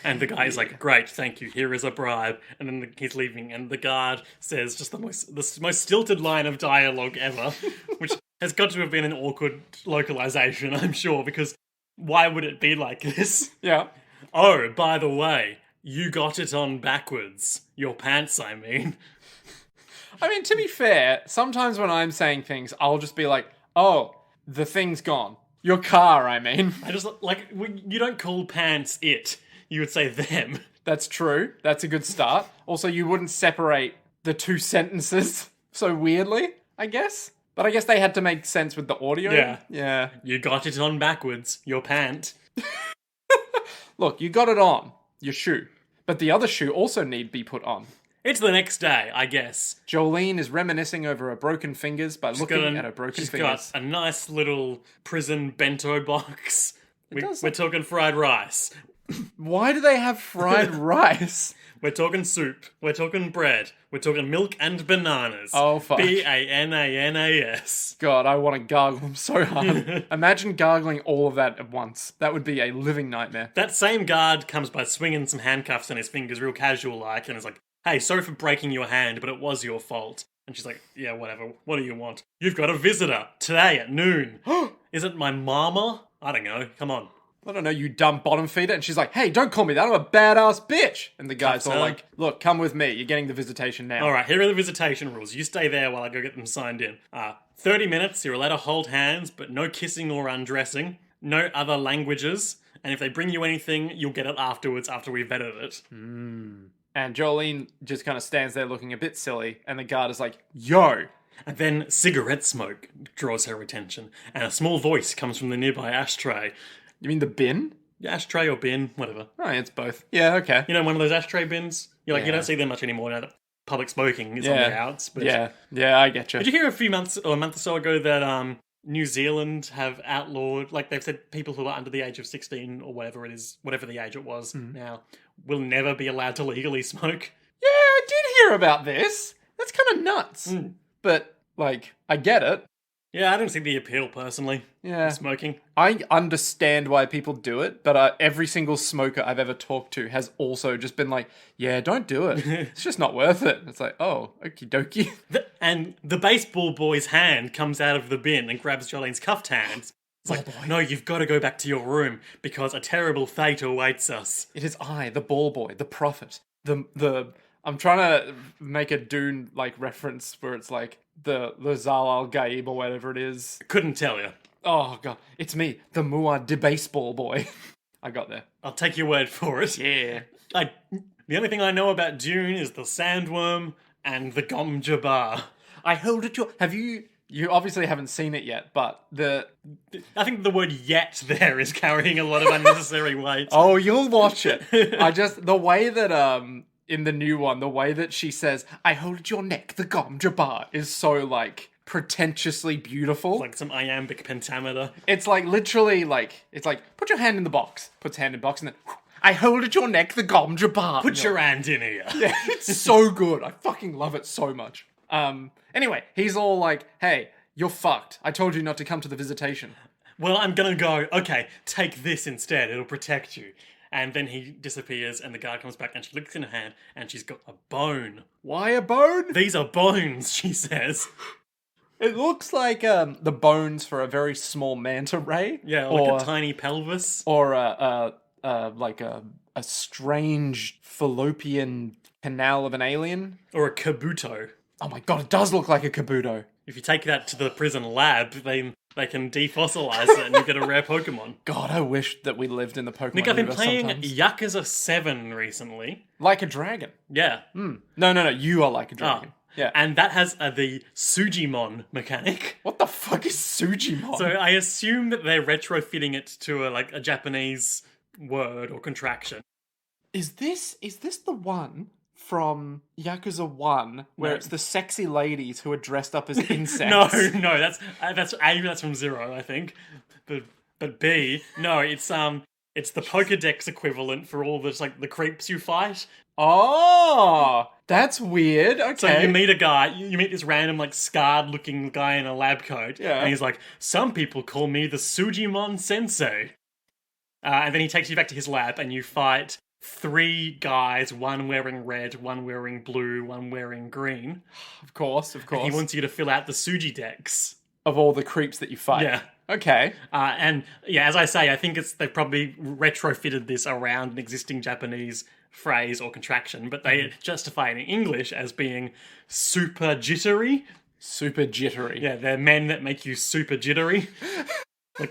And the guy is like, great, thank you, here is a bribe. And then he's leaving, and the guard says just the most stilted line of dialogue ever, which has got to have been an awkward localization, I'm sure, because why would it be like this? Yeah. Oh, by the way, you got it on backwards. Your pants, I mean. I mean, to be fair, sometimes when I'm saying things, I'll just be like, oh, the thing's gone. Your car, I mean. I just, like, you don't call pants it. You would say them. That's true. That's a good start. Also, you wouldn't separate the two sentences so weirdly, I guess. But I guess they had to make sense with the audio. Yeah. You got it on backwards. Your pant. Look, you got it on. Your shoe. But the other shoe also need be put on. It's the next day, I guess. Jolyne is reminiscing over her broken fingers by looking at her broken fingers. She's got a nice little prison bento box. We're talking fried rice. Why do they have fried rice? We're talking soup. We're talking bread. We're talking milk and bananas. Oh, fuck. Bananas. God, I want to gargle them so hard. Imagine gargling all of that at once. That would be a living nightmare. That same guard comes by swinging some handcuffs on his fingers real casual-like and is like, hey, sorry for breaking your hand, but it was your fault. And she's like, yeah, whatever. What do you want? You've got a visitor today at noon. Is it my mama? I don't know. Come on. I don't know, you dumb bottom feeder. And she's like, hey, don't call me that. I'm a badass bitch. And the guy's all sir. like, look, come with me. You're getting the visitation now. All right, here are the visitation rules. You stay there while I go get them signed in. 30 minutes, you're allowed to hold hands, but no kissing or undressing. No other languages. And if they bring you anything, you'll get it afterwards after we've vetted it. And Jolyne just kind of stands there looking a bit silly. And the guard is like, yo. And then cigarette smoke draws her attention. And a small voice comes from the nearby ashtray. You mean the bin? Ashtray or bin, whatever. Oh, it's both. Yeah, okay. You know, one of those ashtray bins? You're like, you Yeah. don't see them much anymore now that public smoking is on the outs. But Yeah, I get you. Did you hear a month or so ago that New Zealand have outlawed, like they've said people who are under the age of 16 or whatever it is, whatever the age it was now, will never be allowed to legally smoke? Yeah, I did hear about this. That's kind of nuts. But, like, I get it. Yeah, I don't see the appeal personally. Yeah. Smoking. I understand why people do it, but every single smoker I've ever talked to has also just been like, yeah, don't do it. It's just not worth it. It's like, oh, okie dokie. And the baseball boy's hand comes out of the bin and grabs Jolyne's cuffed hands. It's like, no, you've got to go back to your room because a terrible fate awaits us. It is I, the ball boy, the prophet, I'm trying to make a Dune like reference where it's like the Zal Al Gaib or whatever it is. Couldn't tell you. Oh god, it's me, the Muad de baseball boy. I got there. I'll take your word for it. Yeah. The only thing I know about Dune is the sandworm and the Gom Jabbar. I hold it your. Have you? You obviously haven't seen it yet, but I think the word "yet" there is carrying a lot of unnecessary weight. Oh, you'll watch it. The way that in the new one, the way that she says, I hold your neck, the Gom Jabbar, is so, like, pretentiously beautiful. Like some iambic pentameter. It's like, literally, like, it's like, put your hand in the box. Puts hand in box, and then, I hold at your neck, the Gom Jabbar. Put your hand in here. Yeah, it's so good. I fucking love it so much. Anyway, he's all like, hey, you're fucked. I told you not to come to the visitation. Well, I'm gonna go, okay, take this instead. It'll protect you. And then he disappears, and the guard comes back, and she looks in her hand, and she's got a bone. Why a bone? These are bones, she says. It looks like the bones for a very small manta ray. Yeah, like a tiny pelvis. Or like a strange fallopian canal of an alien. Or a kabuto. Oh my god, it does look like a kabuto. If you take that to the prison lab, they can defossilize it and you get a rare Pokemon. God, I wish that we lived in the Pokemon Nick, I've been universe playing sometimes. Yakuza 7 recently. Like a dragon. Yeah. No, you are like a dragon. Yeah. And that has the Sujimon mechanic. What the fuck is Sujimon? So I assume that they're retrofitting it to a Japanese word or contraction. Is this the one from Yakuza 1 where No. it's the sexy ladies who are dressed up as insects? No, that's A, that's from Zero, I think. But B, no, it's the Pokédex equivalent for all the creeps you fight. Oh, that's weird. Okay. So you meet a guy, you meet this random scarred looking guy in a lab coat, Yeah. and he's like, some people call me the Sujimon Sensei. And then he takes you back to his lab, and you fight 3 guys, one wearing red, one wearing blue, one wearing green. Of course. He wants you to fill out the Suji decks. Of all the creeps that you fight. Yeah. Okay. And yeah, as I say, I think they've probably retrofitted this around an existing Japanese phrase or contraction, but they justify it in English as being super jittery. Super jittery. Yeah, they're men that make you super jittery.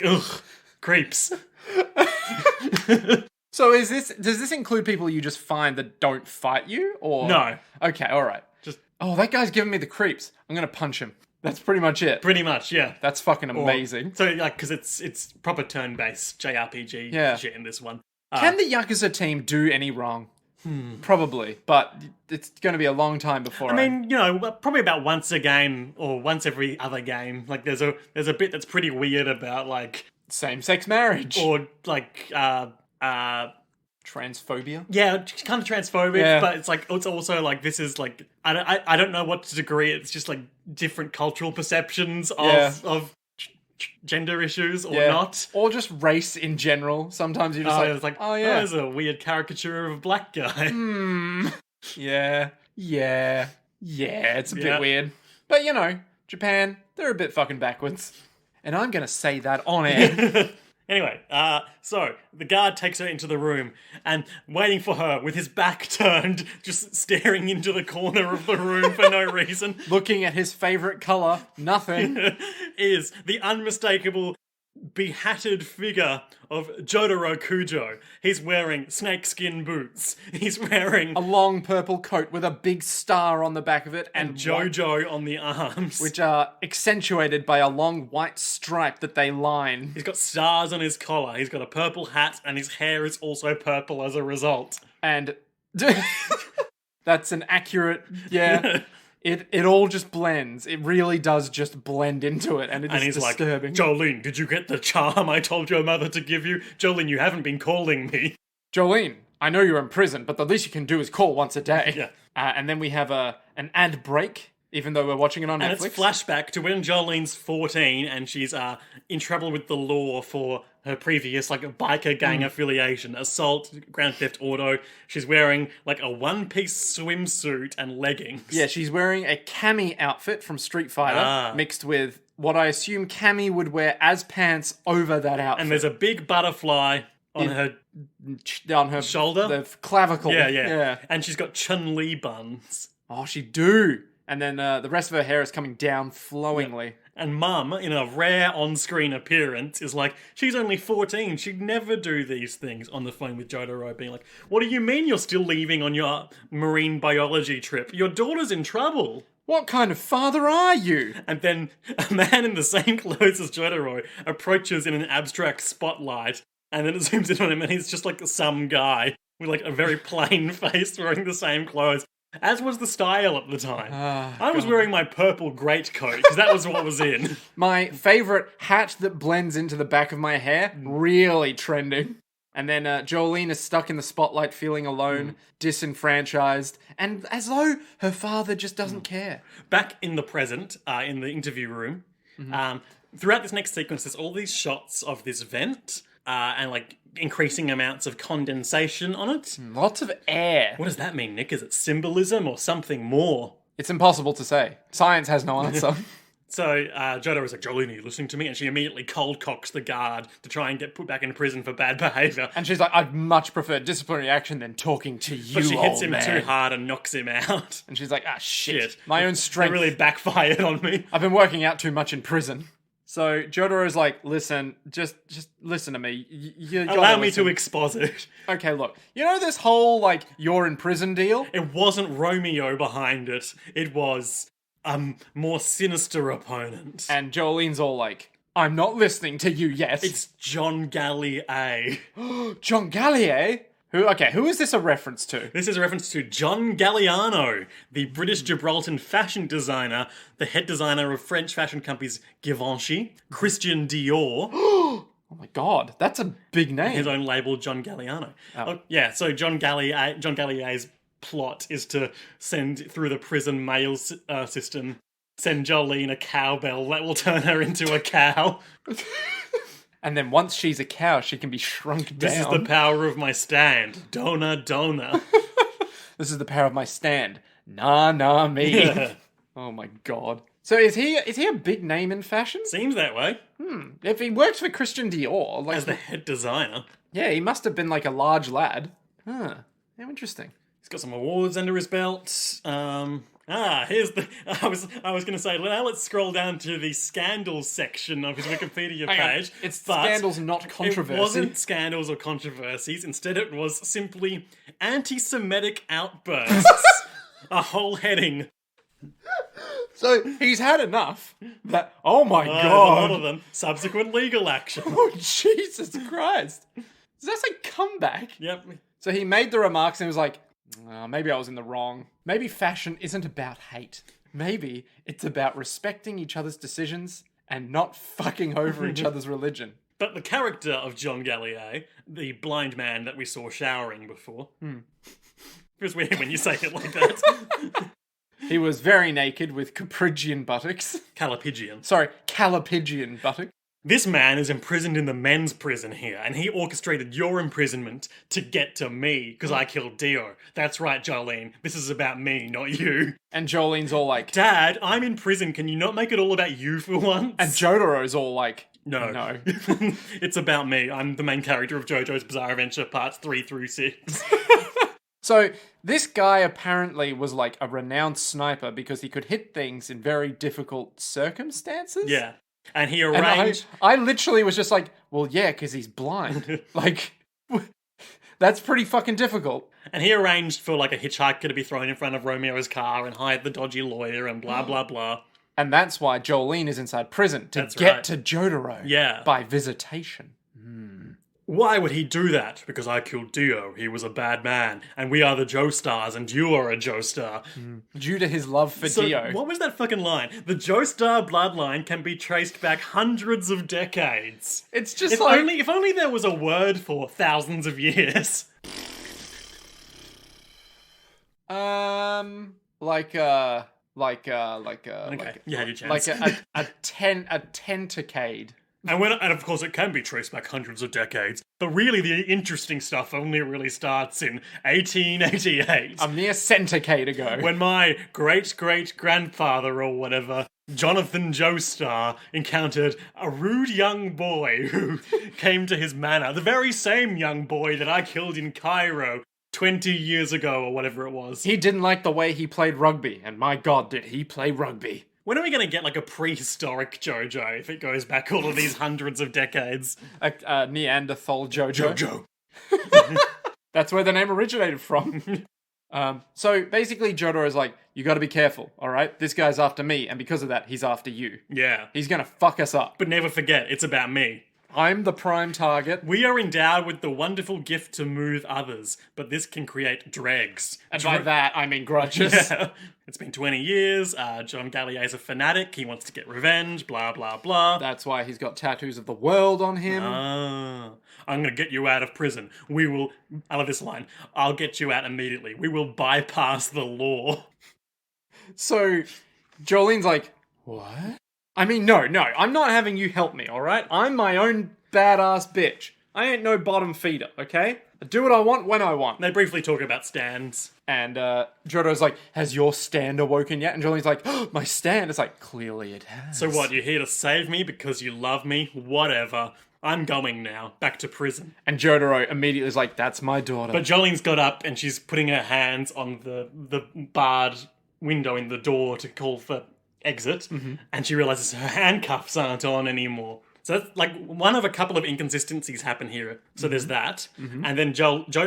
Ugh, creeps. So does this include people you just find that don't fight you? Or No. Okay, alright. That guy's giving me the creeps. I'm gonna punch him. That's pretty much it. Pretty much, yeah. That's fucking amazing. So, because it's proper turn-based JRPG shit in this one. Can the Yakuza team do any wrong? Probably, but it's going to be a long time before. I mean, probably about once a game or once every other game. There's a bit that's pretty weird about same-sex marriage or transphobia. Yeah, kind of transphobic, Yeah. but it's also this is I don't know what degree it's just different cultural perceptions of gender issues or not. Or just race in general. Sometimes you're just Oh yeah, there's a weird caricature of a black guy. Yeah, it's a Yeah. bit weird. But Japan, they're a bit fucking backwards. and I'm going to say that on air. Anyway, so the guard takes her into the room and waiting for her with his back turned, just staring into the corner of the room for no reason, Looking at his favourite colour, nothing. is the unmistakable behatted figure of Jotaro Kujo. He's wearing snakeskin boots. He's wearing A long purple coat with a big star on the back of it and Jojo on the arms. which are accentuated by a long white stripe that they line. He's got stars on his collar. He's got a purple hat, and his hair is also purple as a result. And that's an accurate, yeah. It all just blends. It really does just blend into it, and it is And he's disturbing. like, Jolyne, did you get the charm I told your mother to give you? Jolyne, you haven't been calling me. Jolyne, I know you're in prison, but the least you can do is call once a day. Yeah. And then we have an ad break, even though we're watching it on And Netflix. it's flashback to when Jolyne's 14 and she's in trouble with the law for her previous biker gang affiliation, assault, grand theft auto. She's wearing a one-piece swimsuit and leggings. Yeah, she's wearing a Cammy outfit from Street Fighter, mixed with what I assume Cammy would wear as pants over that outfit. And there's a big butterfly on her shoulder. The clavicle. Yeah. And she's got Chun-Li buns. Oh, she do. And then the rest of her hair is coming down flowingly. Yeah. And Mum, in a rare on-screen appearance, is like, she's only 14, she'd never do these things, on the phone with Jotaro, being like, what do you mean you're still leaving on your marine biology trip? Your daughter's in trouble. What kind of father are you? And then a man in the same clothes as Jotaro approaches in an abstract spotlight, and then it zooms in on him, and he's just some guy with a very plain face wearing the same clothes. As was the style at the time. I was wearing my purple greatcoat, because that was what was in. My favourite hat that blends into the back of my hair, really trending. And then Jolyne is stuck in the spotlight feeling alone, disenfranchised, and as though her father just doesn't care. Back in the present, in the interview room, throughout this next sequence, there's all these shots of this vent, and increasing amounts of condensation on it. Lots of air. What does that mean, Nick? Is it symbolism or something more? It's impossible to say. Science has no answer. So Jotaro was like, Jolyne, are you listening to me? And she immediately cold cocks the guard to try and get put back in prison for bad behaviour. And she's like, I'd much prefer disciplinary action than talking to you, But she hits him man. too hard and knocks him out. And she's like, shit. My own It strength. really backfired on me. I've been working out too much in prison. So Jotaro's like, listen, just listen to me. You gotta Allow me listen. to exposit. Okay, look. You know this whole, you're in prison deal? It wasn't Romeo behind it. It was a more sinister opponent. And Jolene's all like, I'm not listening to you yet. It's John Gallier. John Gallier? Who is this a reference to? This is a reference to John Galliano, the British Gibraltar fashion designer, the head designer of French fashion companies Givenchy, Christian Dior, Oh my god, that's a big name. his own label, John Galliano. So John Gallier's plot is to send through the prison mail system, send Jolyne a cowbell that will turn her into a cow. And then once she's a cow, she can be shrunk down. This is the power of my stand. Dona. This is the power of my stand. Nah, me. Yeah. Oh my god. So is he a big name in fashion? Seems that way. If he works for Christian Dior, As the head designer. yeah, he must have been a large lad. Huh. How interesting. He's got some awards under his belt. Here's the... I was going to say, now let's scroll down to the scandals section of his Wikipedia Hang on. page. It's But scandals, not controversy. It wasn't scandals or controversies. Instead, it was simply anti-Semitic outbursts. A whole heading. So he's had enough that, oh my A lot god. of them. Subsequent legal action. Oh, Jesus Christ. Does that say comeback? Yep. So he made the remarks and was like, maybe I was in the wrong. Maybe fashion isn't about hate. Maybe it's about respecting each other's decisions and not fucking over each other's religion. But the character of John Gallier, the blind man that we saw showering before... Feels weird when you say it like that. He was very naked with Caprigian buttocks. Calipigian. Sorry, Calipigian buttocks. This man is imprisoned in the men's prison here, and he orchestrated your imprisonment to get to me, because I killed Dio. That's right, Jolyne. This is about me, not you. And Jolene's all like, Dad, I'm in prison. Can you not make it all about you for once? and Jotaro's all like, No. It's about me. I'm the main character of JoJo's Bizarre Adventure parts 3 through 6. So this guy apparently was like a renowned sniper because he could hit things in very difficult circumstances. Yeah. And he And arranged... I literally was just like, well, yeah, because he's blind. Like, that's pretty fucking difficult. And he arranged for like a hitchhiker to be thrown in front of Romeo's car and hired the dodgy lawyer and blah, blah, blah. And that's why Jolyne is inside prison, to That's get right. to Jotaro. Yeah. By visitation. Why would he do that? Because I killed Dio. He was a bad man. And we are the Joestars, and you are a Joestar. Due to his love for So, Dio. what was that fucking line? The Joestar bloodline can be traced back hundreds of decades. It's just If only there was a word for thousands of years. Okay, you had your chance. like a tentacade. And of course, it can be traced back hundreds of decades. But really, the interesting stuff only really starts in 1888. A mere centicade ago. When my great-great-grandfather or whatever, Jonathan Joestar, encountered a rude young boy who came to his manor. The very same young boy that I killed in Cairo 20 years ago or whatever it was. He didn't like the way he played rugby, and my god, did he play rugby. When are we going to get like a prehistoric JoJo if it goes back all of these hundreds of decades? A Neanderthal Jojo. JoJo. That's where the name originated from. So basically Jotaro's like, you gotta be careful, alright? This guy's after me, and because of that, he's after you. Yeah. He's gonna fuck us up. But never forget, it's about me. I'm the prime target. We are endowed with the wonderful gift to move others, but this can create dregs. And by that, I mean grudges. Yeah. It's been 20 years, John Gallier's a fanatic, he wants to get revenge, blah, blah, blah. That's why he's got tattoos of the world on him. I'm gonna get you out of prison. I love this line, I'll get you out immediately. We will bypass the law. So, Jolene's like, what? I mean, no, I'm not having you help me, alright? I'm my own badass bitch. I ain't no bottom feeder, okay? I do what I want when I want. They briefly talk about stands. And Jotaro's like, has your stand awoken yet? And Jolene's like, oh, my stand? It's like, clearly it has. So what, you're here to save me because you love me? Whatever. I'm going now, back to prison. And Jotaro immediately is like, that's my daughter. But Jolene's got up and she's putting her hands on the barred window in the door to call for exit, and she realizes her handcuffs aren't on anymore. So that's like one of a couple of inconsistencies happen here. So there's that. And then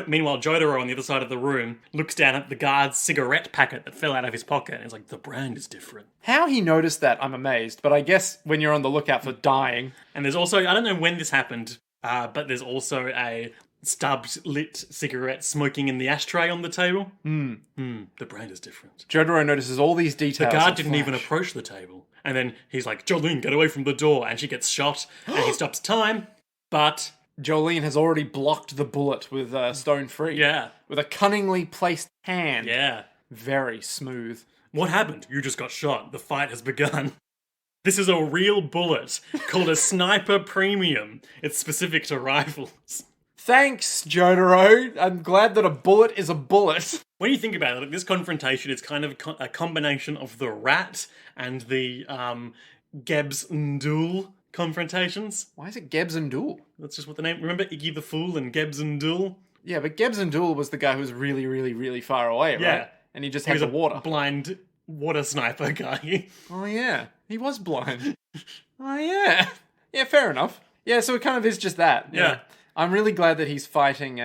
meanwhile, Jotaro on the other side of the room looks down at the guard's cigarette packet that fell out of his pocket and is like, the brand is different. How he noticed that, I'm amazed. But I guess when you're on the lookout for dying. And there's also, I don't know when this happened, but there's also a stubbed lit cigarette smoking in the ashtray on the table. The brand is different. Jotaro notices all these details. The guard didn't even approach the table. And then he's like, Jolyne, get away from the door. And she gets shot, and he stops time. But Jolyne has already blocked the bullet with Stone Free. yeah. With a cunningly placed hand. Yeah. Very smooth. What happened? You just got shot. The fight has begun. This is a real bullet called a Sniper Premium. It's specific to rifles. Thanks, Jotaro. I'm glad that a bullet is a bullet. When you think about it, this confrontation is kind of a combination of the rat and the Gebs Ndul confrontations. Why is it Gebs and Duel? That's just what the name... Remember Iggy the Fool and Gebs Ndul? Yeah, but Gebs and Duel was the guy who was really, really, really far away, Yeah. right? And he just He had was the water. blind water sniper guy. Oh, yeah. He was blind. Oh, yeah. Yeah, fair enough. Yeah, so it kind of is just that. Yeah. I'm really glad that he's fighting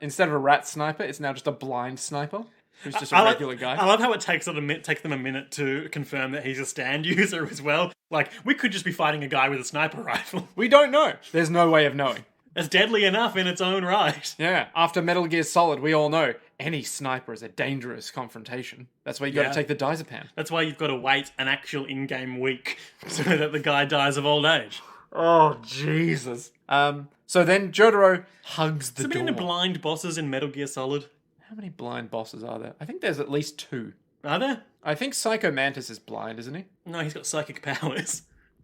instead of a rat sniper, it's now just a blind sniper. Who's just a regular guy. I love how it takes them a minute to confirm that he's a stand user as well. Like, we could just be fighting a guy with a sniper rifle. We don't know. There's no way of knowing. It's deadly enough in its own right. Yeah, after Metal Gear Solid, we all know any sniper is a dangerous confrontation. That's why you got to take the diazepam. That's why you've got to wait an actual in-game week so that the guy dies of old age. Oh, Jesus. So then Jotaro hugs the Has there door. been any blind bosses in Metal Gear Solid? How many blind bosses are there? I think there's at least 2. Are there? I think Psycho Mantis is blind, isn't he? No, he's got psychic powers.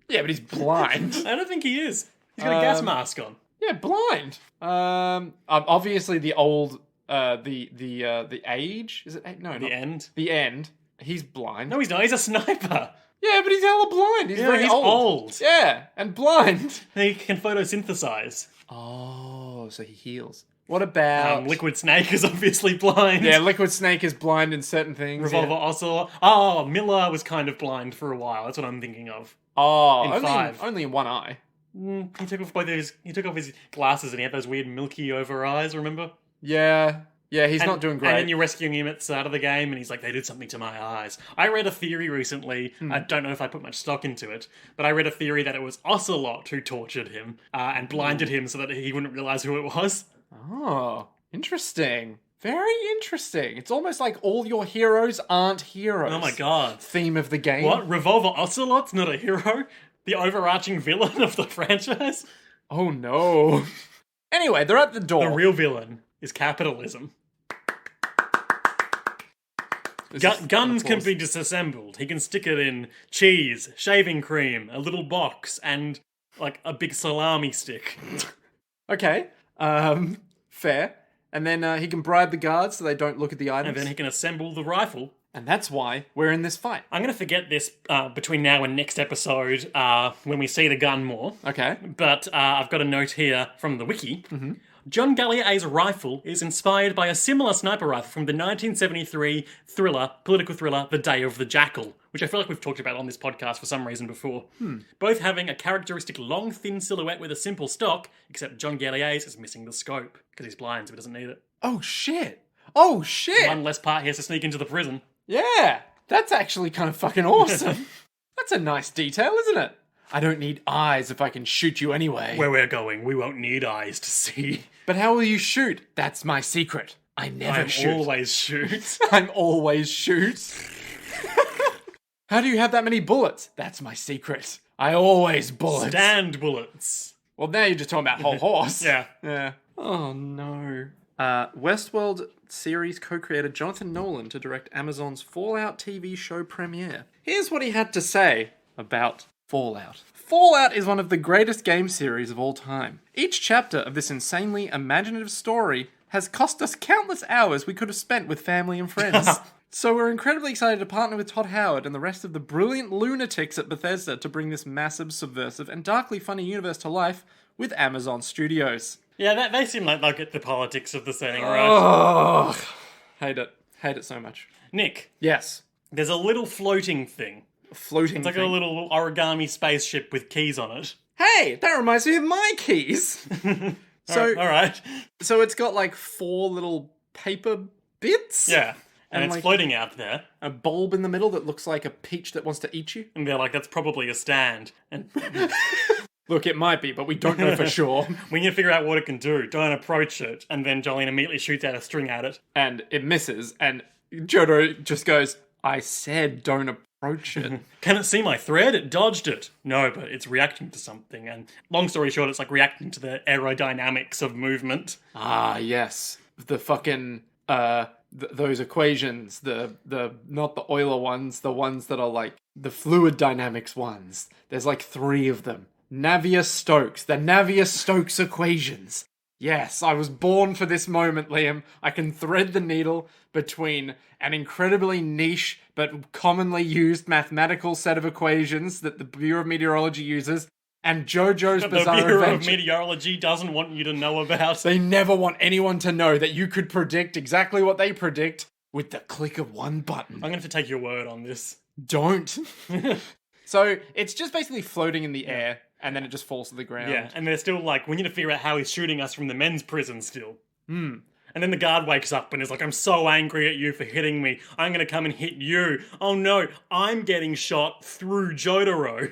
Yeah, but he's blind. I don't think he is. He's got a gas mask on. Yeah, blind. Obviously the old, the age, is it? No, The end. The end. He's blind. No, he's not. He's a sniper. Yeah, but he's hella blind. He's very he's old. Yeah, and blind. He can photosynthesize. Oh, so he heals. What about... Liquid Snake is obviously blind. Yeah, Liquid Snake is blind in certain things. Revolver Ocelot. Oh, Miller was kind of blind for a while. That's what I'm thinking of. Oh, In 5. Only in one eye. He took off his glasses and he had those weird milky over eyes, remember? Yeah. Yeah, he's not doing great. And then you're rescuing him at the start of the game, and he's like, they did something to my eyes. I read a theory recently, I don't know if I put much stock into it, but I read a theory that it was Ocelot who tortured him and blinded him so that he wouldn't realize who it was. Oh, interesting. Very interesting. It's almost like all your heroes aren't heroes. Oh my god. Theme of the game. What? Revolver Ocelot's not a hero? The overarching villain of the franchise? Oh no. Anyway, they're at the door. The real villain is capitalism. Guns can be disassembled. He can stick it in cheese, shaving cream, a little box, and like a big salami stick. Okay, fair. And then he can bribe the guards so they don't look at the items. And then he can assemble the rifle. And that's why we're in this fight. I'm going to forget this between now and next episode when we see the gun more. Okay. But I've got a note here from the wiki. Mm-hmm. John Gallier's rifle is inspired by a similar sniper rifle from the 1973 political thriller, The Day of the Jackal, which I feel like we've talked about on this podcast for some reason before. Both having a characteristic long, thin silhouette with a simple stock, except John Gallier's is missing the scope, because he's blind, so he doesn't need it. Oh, shit. Oh, shit. One less part he has to sneak into the prison. Yeah, that's actually kind of fucking awesome. That's a nice detail, isn't it? I don't need eyes if I can shoot you anyway. Where we're going, we won't need eyes to see. But how will you shoot? That's my secret. I never shoot. Always shoot. I'm always shoot. How do you have that many bullets? That's my secret. I always bullets. Stand bullets. Well, now you're just talking about whole horse. Yeah. Yeah. Oh, no. Westworld series co-creator Jonathan Nolan to direct Amazon's Fallout TV show premiere. Here's what he had to say about Fallout. Fallout is one of the greatest game series of all time. Each chapter of this insanely imaginative story has cost us countless hours we could have spent with family and friends. So we're incredibly excited to partner with Todd Howard and the rest of the brilliant lunatics at Bethesda to bring this massive, subversive, and darkly funny universe to life with Amazon Studios. Yeah, they seem like they'll get the politics of the setting right. Oh, hate it. Hate it so much. Nick. Yes. There's a little floating thing. Floating It's like a little origami spaceship with keys on it. Hey, that reminds me of my keys. All right. So it's got like 4 little paper bits. Yeah. And it's like floating out there. A bulb in the middle that looks like a peach that wants to eat you. And they're like, that's probably a stand. And Look, it might be, but we don't know for sure. we need to figure out what it can do. Don't approach it. And then Jolyne immediately shoots out a string at it. And it misses. And Jotaro just goes, I said don't approach it. Can it see my thread? It dodged it. No, but it's reacting to something. And long story short, it's like reacting to the aerodynamics of movement. Ah, yes. The fucking, those equations, the not the Euler ones, the ones that are like the fluid dynamics ones. There's like 3 of them. Navier-Stokes, the Navier-Stokes equations. Yes, I was born for this moment, Liam. I can thread the needle between an incredibly niche but commonly used mathematical set of equations that the Bureau of Meteorology uses and Jojo's Bizarre The Bureau Adventure. of Meteorology doesn't want you to know about. They never want anyone to know that you could predict exactly what they predict with the click of one button. I'm going to have to take your word on this. Don't. So it's just basically floating in the air. And then it just falls to the ground. Yeah, and they're still like, we need to figure out how he's shooting us from the men's prison still. And then the guard wakes up and is like, I'm so angry at you for hitting me. I'm going to come and hit you. Oh no, I'm getting shot through Jotaro.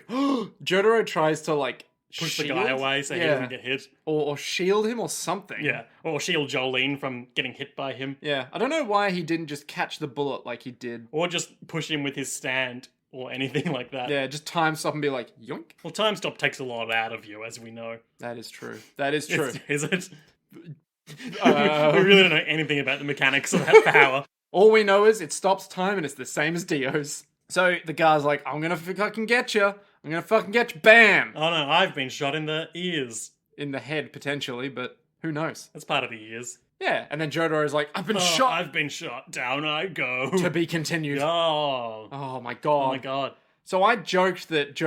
Jotaro tries to like Push the guy away so he doesn't get hit. Or shield him or something. Yeah, or shield Jolyne from getting hit by him. Yeah, I don't know why he didn't just catch the bullet like he did. Or just push him with his stand. Or anything like that. Yeah, just time stop and be like, yoink. Well, time stop takes a lot out of you, as we know. That is true. That is true. Is it? We really don't know anything about the mechanics of that power. All we know is it stops time and it's the same as Dio's. So the guy's like, I'm gonna fucking get you. I'm gonna fucking get you. Bam! Oh no, I've been shot in the ears. In the head, potentially, but who knows? That's part of the ears. Yeah, and then Jotaro's like, I've been shot. I've been shot. Down I go. To be continued. Oh. Oh my god. Oh my god. So I joked that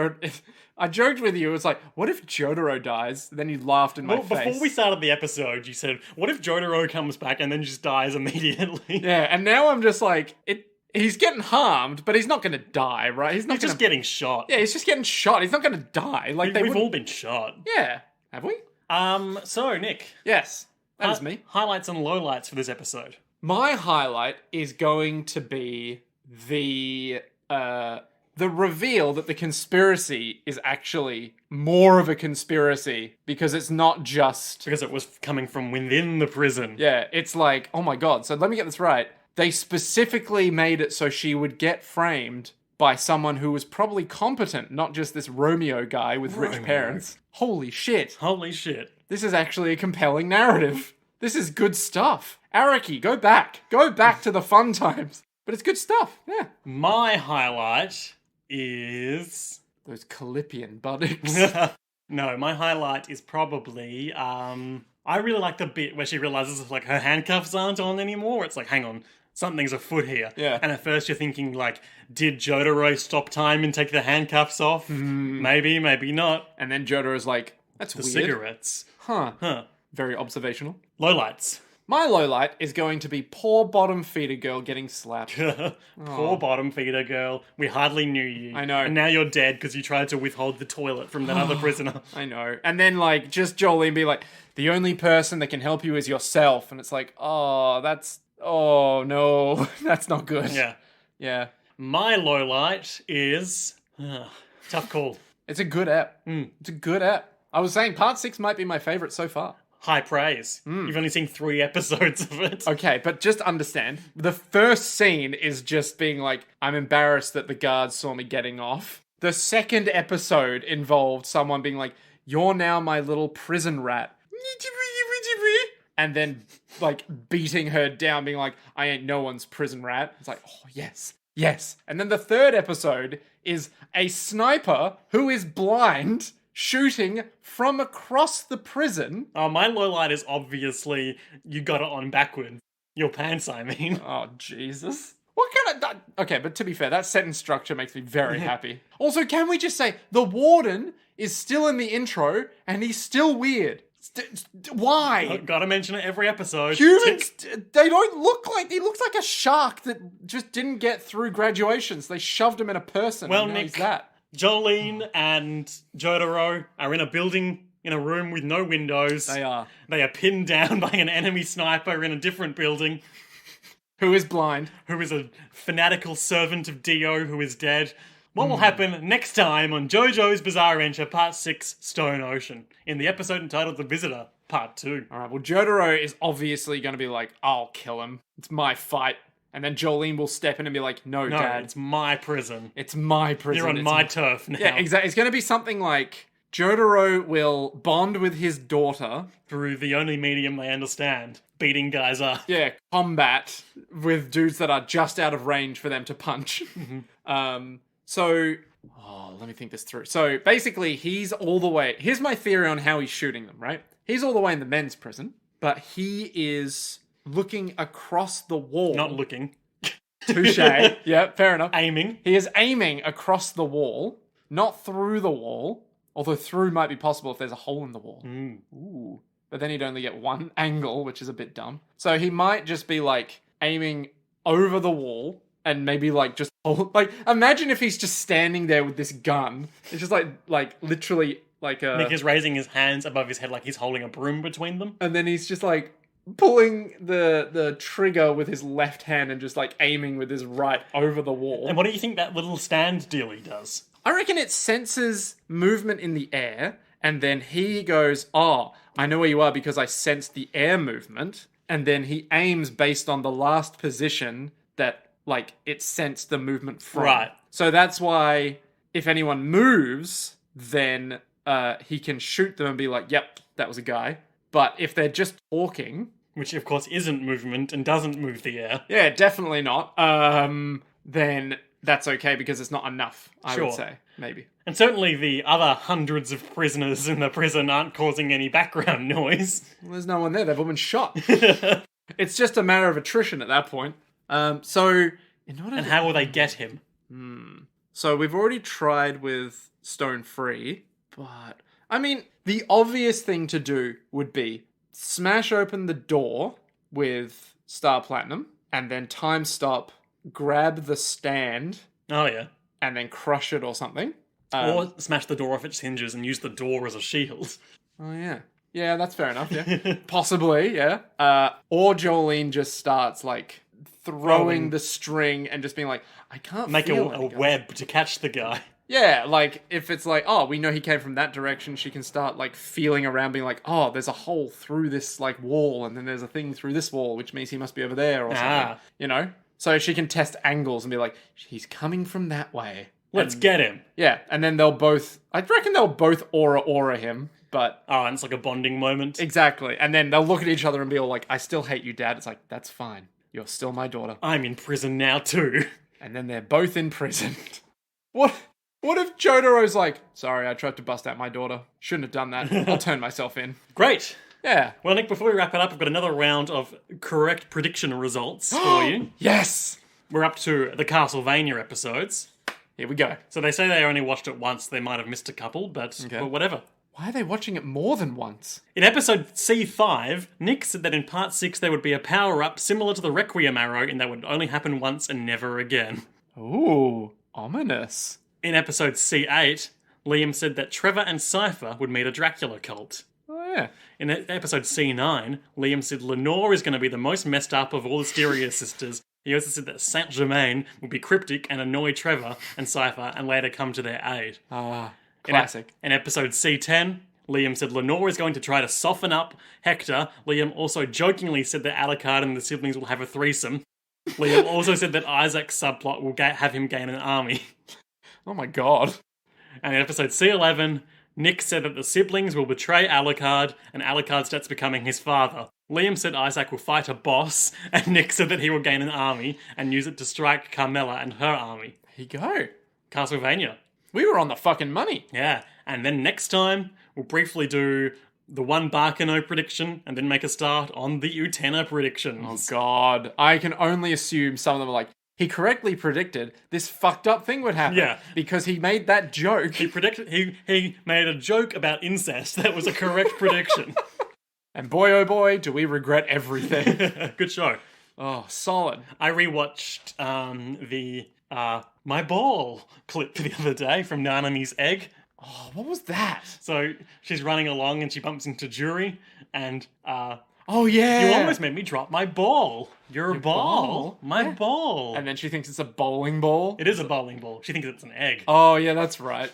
I joked with you. It was like, what if Jotaro dies? Then you laughed in my face. Before we started the episode, you said, "What if Jotaro comes back and then just dies immediately?" Yeah, and now I'm just like, he's getting harmed, but he's not going to die, right? He's not just getting shot. Yeah, he's just getting shot. He's not going to die. Like we've all been shot. Yeah, have we? So Nick. Yes, that is me. Highlights and lowlights for this episode. My highlight is going to be the reveal that the conspiracy is actually more of a conspiracy because it's not just... Because it was coming from within the prison. Yeah, it's like, oh my god, so let me get this right. They specifically made it so she would get framed by someone who was probably competent, not just this Romeo guy with rich parents. Holy shit. Holy shit. This is actually a compelling narrative. This is good stuff. Araki, go back. Go back to the fun times. But it's good stuff, yeah. My highlight is... Those Calippian buttocks. No, my highlight is probably... I really like the bit where she realizes like her handcuffs aren't on anymore. It's like, hang on, something's afoot here. Yeah. And at first you're thinking like, did Jotaro stop time and take the handcuffs off? Maybe, maybe not. And then Jotaro's like, that's weird. Cigarettes. Huh. Very observational. Lowlights. My lowlight is going to be poor bottom feeder girl getting slapped. Poor bottom feeder girl. We hardly knew you. I know. And now you're dead because you tried to withhold the toilet from that other prisoner. I know. And then like just Jolyne be like, the only person that can help you is yourself. And it's like, oh no, that's not good. Yeah. Yeah. My lowlight is... tough call. It's a good app. It's a good app. I was saying part 6 might be my favourite so far. High praise. You've only seen 3 episodes of it. Okay, but just understand, the first scene is just being like, I'm embarrassed that the guards saw me getting off. The second episode involved someone being like, you're now my little prison rat. And then, like, beating her down, being like, I ain't no one's prison rat. It's like, oh, yes, yes. And then the third episode is a sniper who is blind shooting from across the prison. Oh, my lowlight is obviously you got it on backwards. Your pants, I mean. Oh, Jesus. What kind of... Okay, but to be fair, that sentence structure makes me very happy. Also, can we just say, the warden is still in the intro, and he's still weird. Why? Gotta mention it every episode. Humans, they don't look like... He looks like a shark that just didn't get through graduations. They shoved him in a person, Well, and now Nick, he's that. Jolyne and Jotaro are in a building, in a room with no windows. They are. They are pinned down by an enemy sniper in a different building. Who is blind. Who is a fanatical servant of Dio who is dead. What will happen next time on JoJo's Bizarre Adventure Part 6 Stone Ocean in the episode entitled The Visitor Part 2. Alright, well, Jotaro is obviously going to be like, I'll kill him. It's my fight. And then Jolyne will step in and be like, no, Dad. It's my prison. It's my prison. You're on my turf now. Yeah, exactly. It's going to be something like Jotaro will bond with his daughter. Through the only medium they understand. Beating guys up. Yeah, combat with dudes that are just out of range for them to punch. Let me think this through. So basically, he's all the way... Here's my theory on how he's shooting them, right? He's all the way in the men's prison, but he is looking across the wall. Not looking. Touche. Yeah, fair enough. Aiming. He is aiming across the wall, not through the wall. Although through might be possible if there's a hole in the wall. Ooh. But then he'd only get one angle, which is a bit dumb. So he might just be like aiming over the wall and maybe like just like imagine if he's just standing there with this gun. It's just like literally like a Nick is raising his hands above his head like he's holding a broom between them. And then he's just like pulling the trigger with his left hand and just like aiming with his right over the wall. And what do you think that little stand dealie does? I reckon it senses movement in the air, and then he goes, oh, I know where you are because I sense the air movement, and then he aims based on the last position that, like, it sensed the movement from. Right. So that's why if anyone moves, then he can shoot them and be like, yep, that was a guy. But if they're just talking... Which, of course, isn't movement and doesn't move the air. Yeah, definitely not. Then that's okay because it's not enough, I Sure. would say. Maybe. And certainly the other hundreds of prisoners in the prison aren't causing any background noise. Well, there's no one there. They've all been shot. It's just a matter of attrition at that point. So, in order And to... how will they get him? So we've already tried with Stone Free, but... I mean, the obvious thing to do would be smash open the door with Star Platinum, and then time stop, grab the stand, Oh, yeah. and then crush it or something. Or smash the door off its hinges and use the door as a shield. Oh, yeah. Yeah, that's fair enough, yeah. Possibly, yeah. Or Jolyne just starts, like, throwing the string and just being like, I can't Make feel a it. web to catch the guy. Yeah, like, if it's like, oh, we know he came from that direction, she can start, like, feeling around, being like, oh, there's a hole through this, like, wall, and then there's a thing through this wall, which means he must be over there, or something. You know? So she can test angles and be like, he's coming from that way. Let's get him. Yeah, and then they'll both... I reckon they'll both aura him, but... Oh, and it's like a bonding moment. Exactly. And then they'll look at each other and be all like, I still hate you, Dad. It's like, that's fine. You're still my daughter. I'm in prison now, too. And then they're both in prison. What if Jotaro's like, sorry, I tried to bust out my daughter. Shouldn't have done that. I'll turn myself in. Great. Yeah. Well, Nick, before we wrap it up, I've got another round of correct prediction results for you. Yes! We're up to the Castlevania episodes. Here we go. So they say they only watched it once. They might have missed a couple, but well, whatever. Why are they watching it more than once? In episode C5, Nick said that in part 6 there would be a power-up similar to the Requiem arrow and that would only happen once and never again. Ooh, ominous. In episode C8, Liam said that Trevor and Cypher would meet a Dracula cult. Oh, yeah. In episode C9, Liam said Lenore is going to be the most messed up of all the Styria sisters. He also said that Saint Germain would be cryptic and annoy Trevor and Cypher and later come to their aid. Classic. In episode C10, Liam said Lenore is going to try to soften up Hector. Liam also jokingly said that Alucard and the siblings will have a threesome. Liam also said that Isaac's subplot will have him gain an army. Oh my god. And in episode C11, Nick said that the siblings will betray Alucard and Alucard starts becoming his father. Liam said Isaac will fight a boss, and Nick said that he will gain an army and use it to strike Carmela and her army. Here you go. Castlevania. We were on the fucking money. Yeah, and then next time, we'll briefly do the one Barkano prediction and then make a start on the Utena predictions. Oh god. I can only assume some of them are like, he correctly predicted this fucked up thing would happen. Yeah. Because he made that joke. He made a joke about incest. That was a correct prediction. And boy, oh boy, do we regret everything. Good show. Oh, solid. I rewatched the My Ball clip the other day from Nanami's Egg. Oh, what was that? So she's running along and she bumps into Jury and Oh, yeah. you almost made me drop my ball. Your ball? ball? My ball. And then she thinks it's a bowling ball. It is a bowling ball. She thinks it's an egg. Oh, yeah, that's right.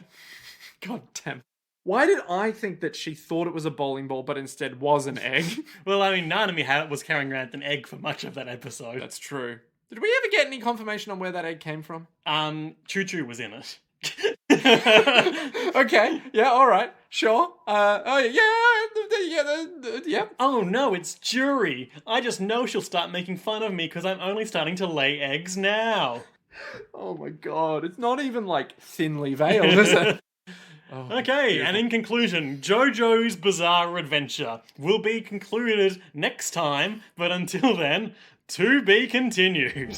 God damn. Why did I think that she thought it was a bowling ball, but instead was an egg? Well, I mean, Nanami was carrying around an egg for much of that episode. That's true. Did we ever get any confirmation on where that egg came from? Choo Choo was in it. Okay, yeah, alright, sure. Yeah. Oh no, it's Jury. I just know she'll start making fun of me because I'm only starting to lay eggs now. Oh my god, it's not even like thinly veiled, is it? Oh, Okay, beautiful. and in conclusion, JoJo's Bizarre Adventure will be concluded next time, but until then, to be continued.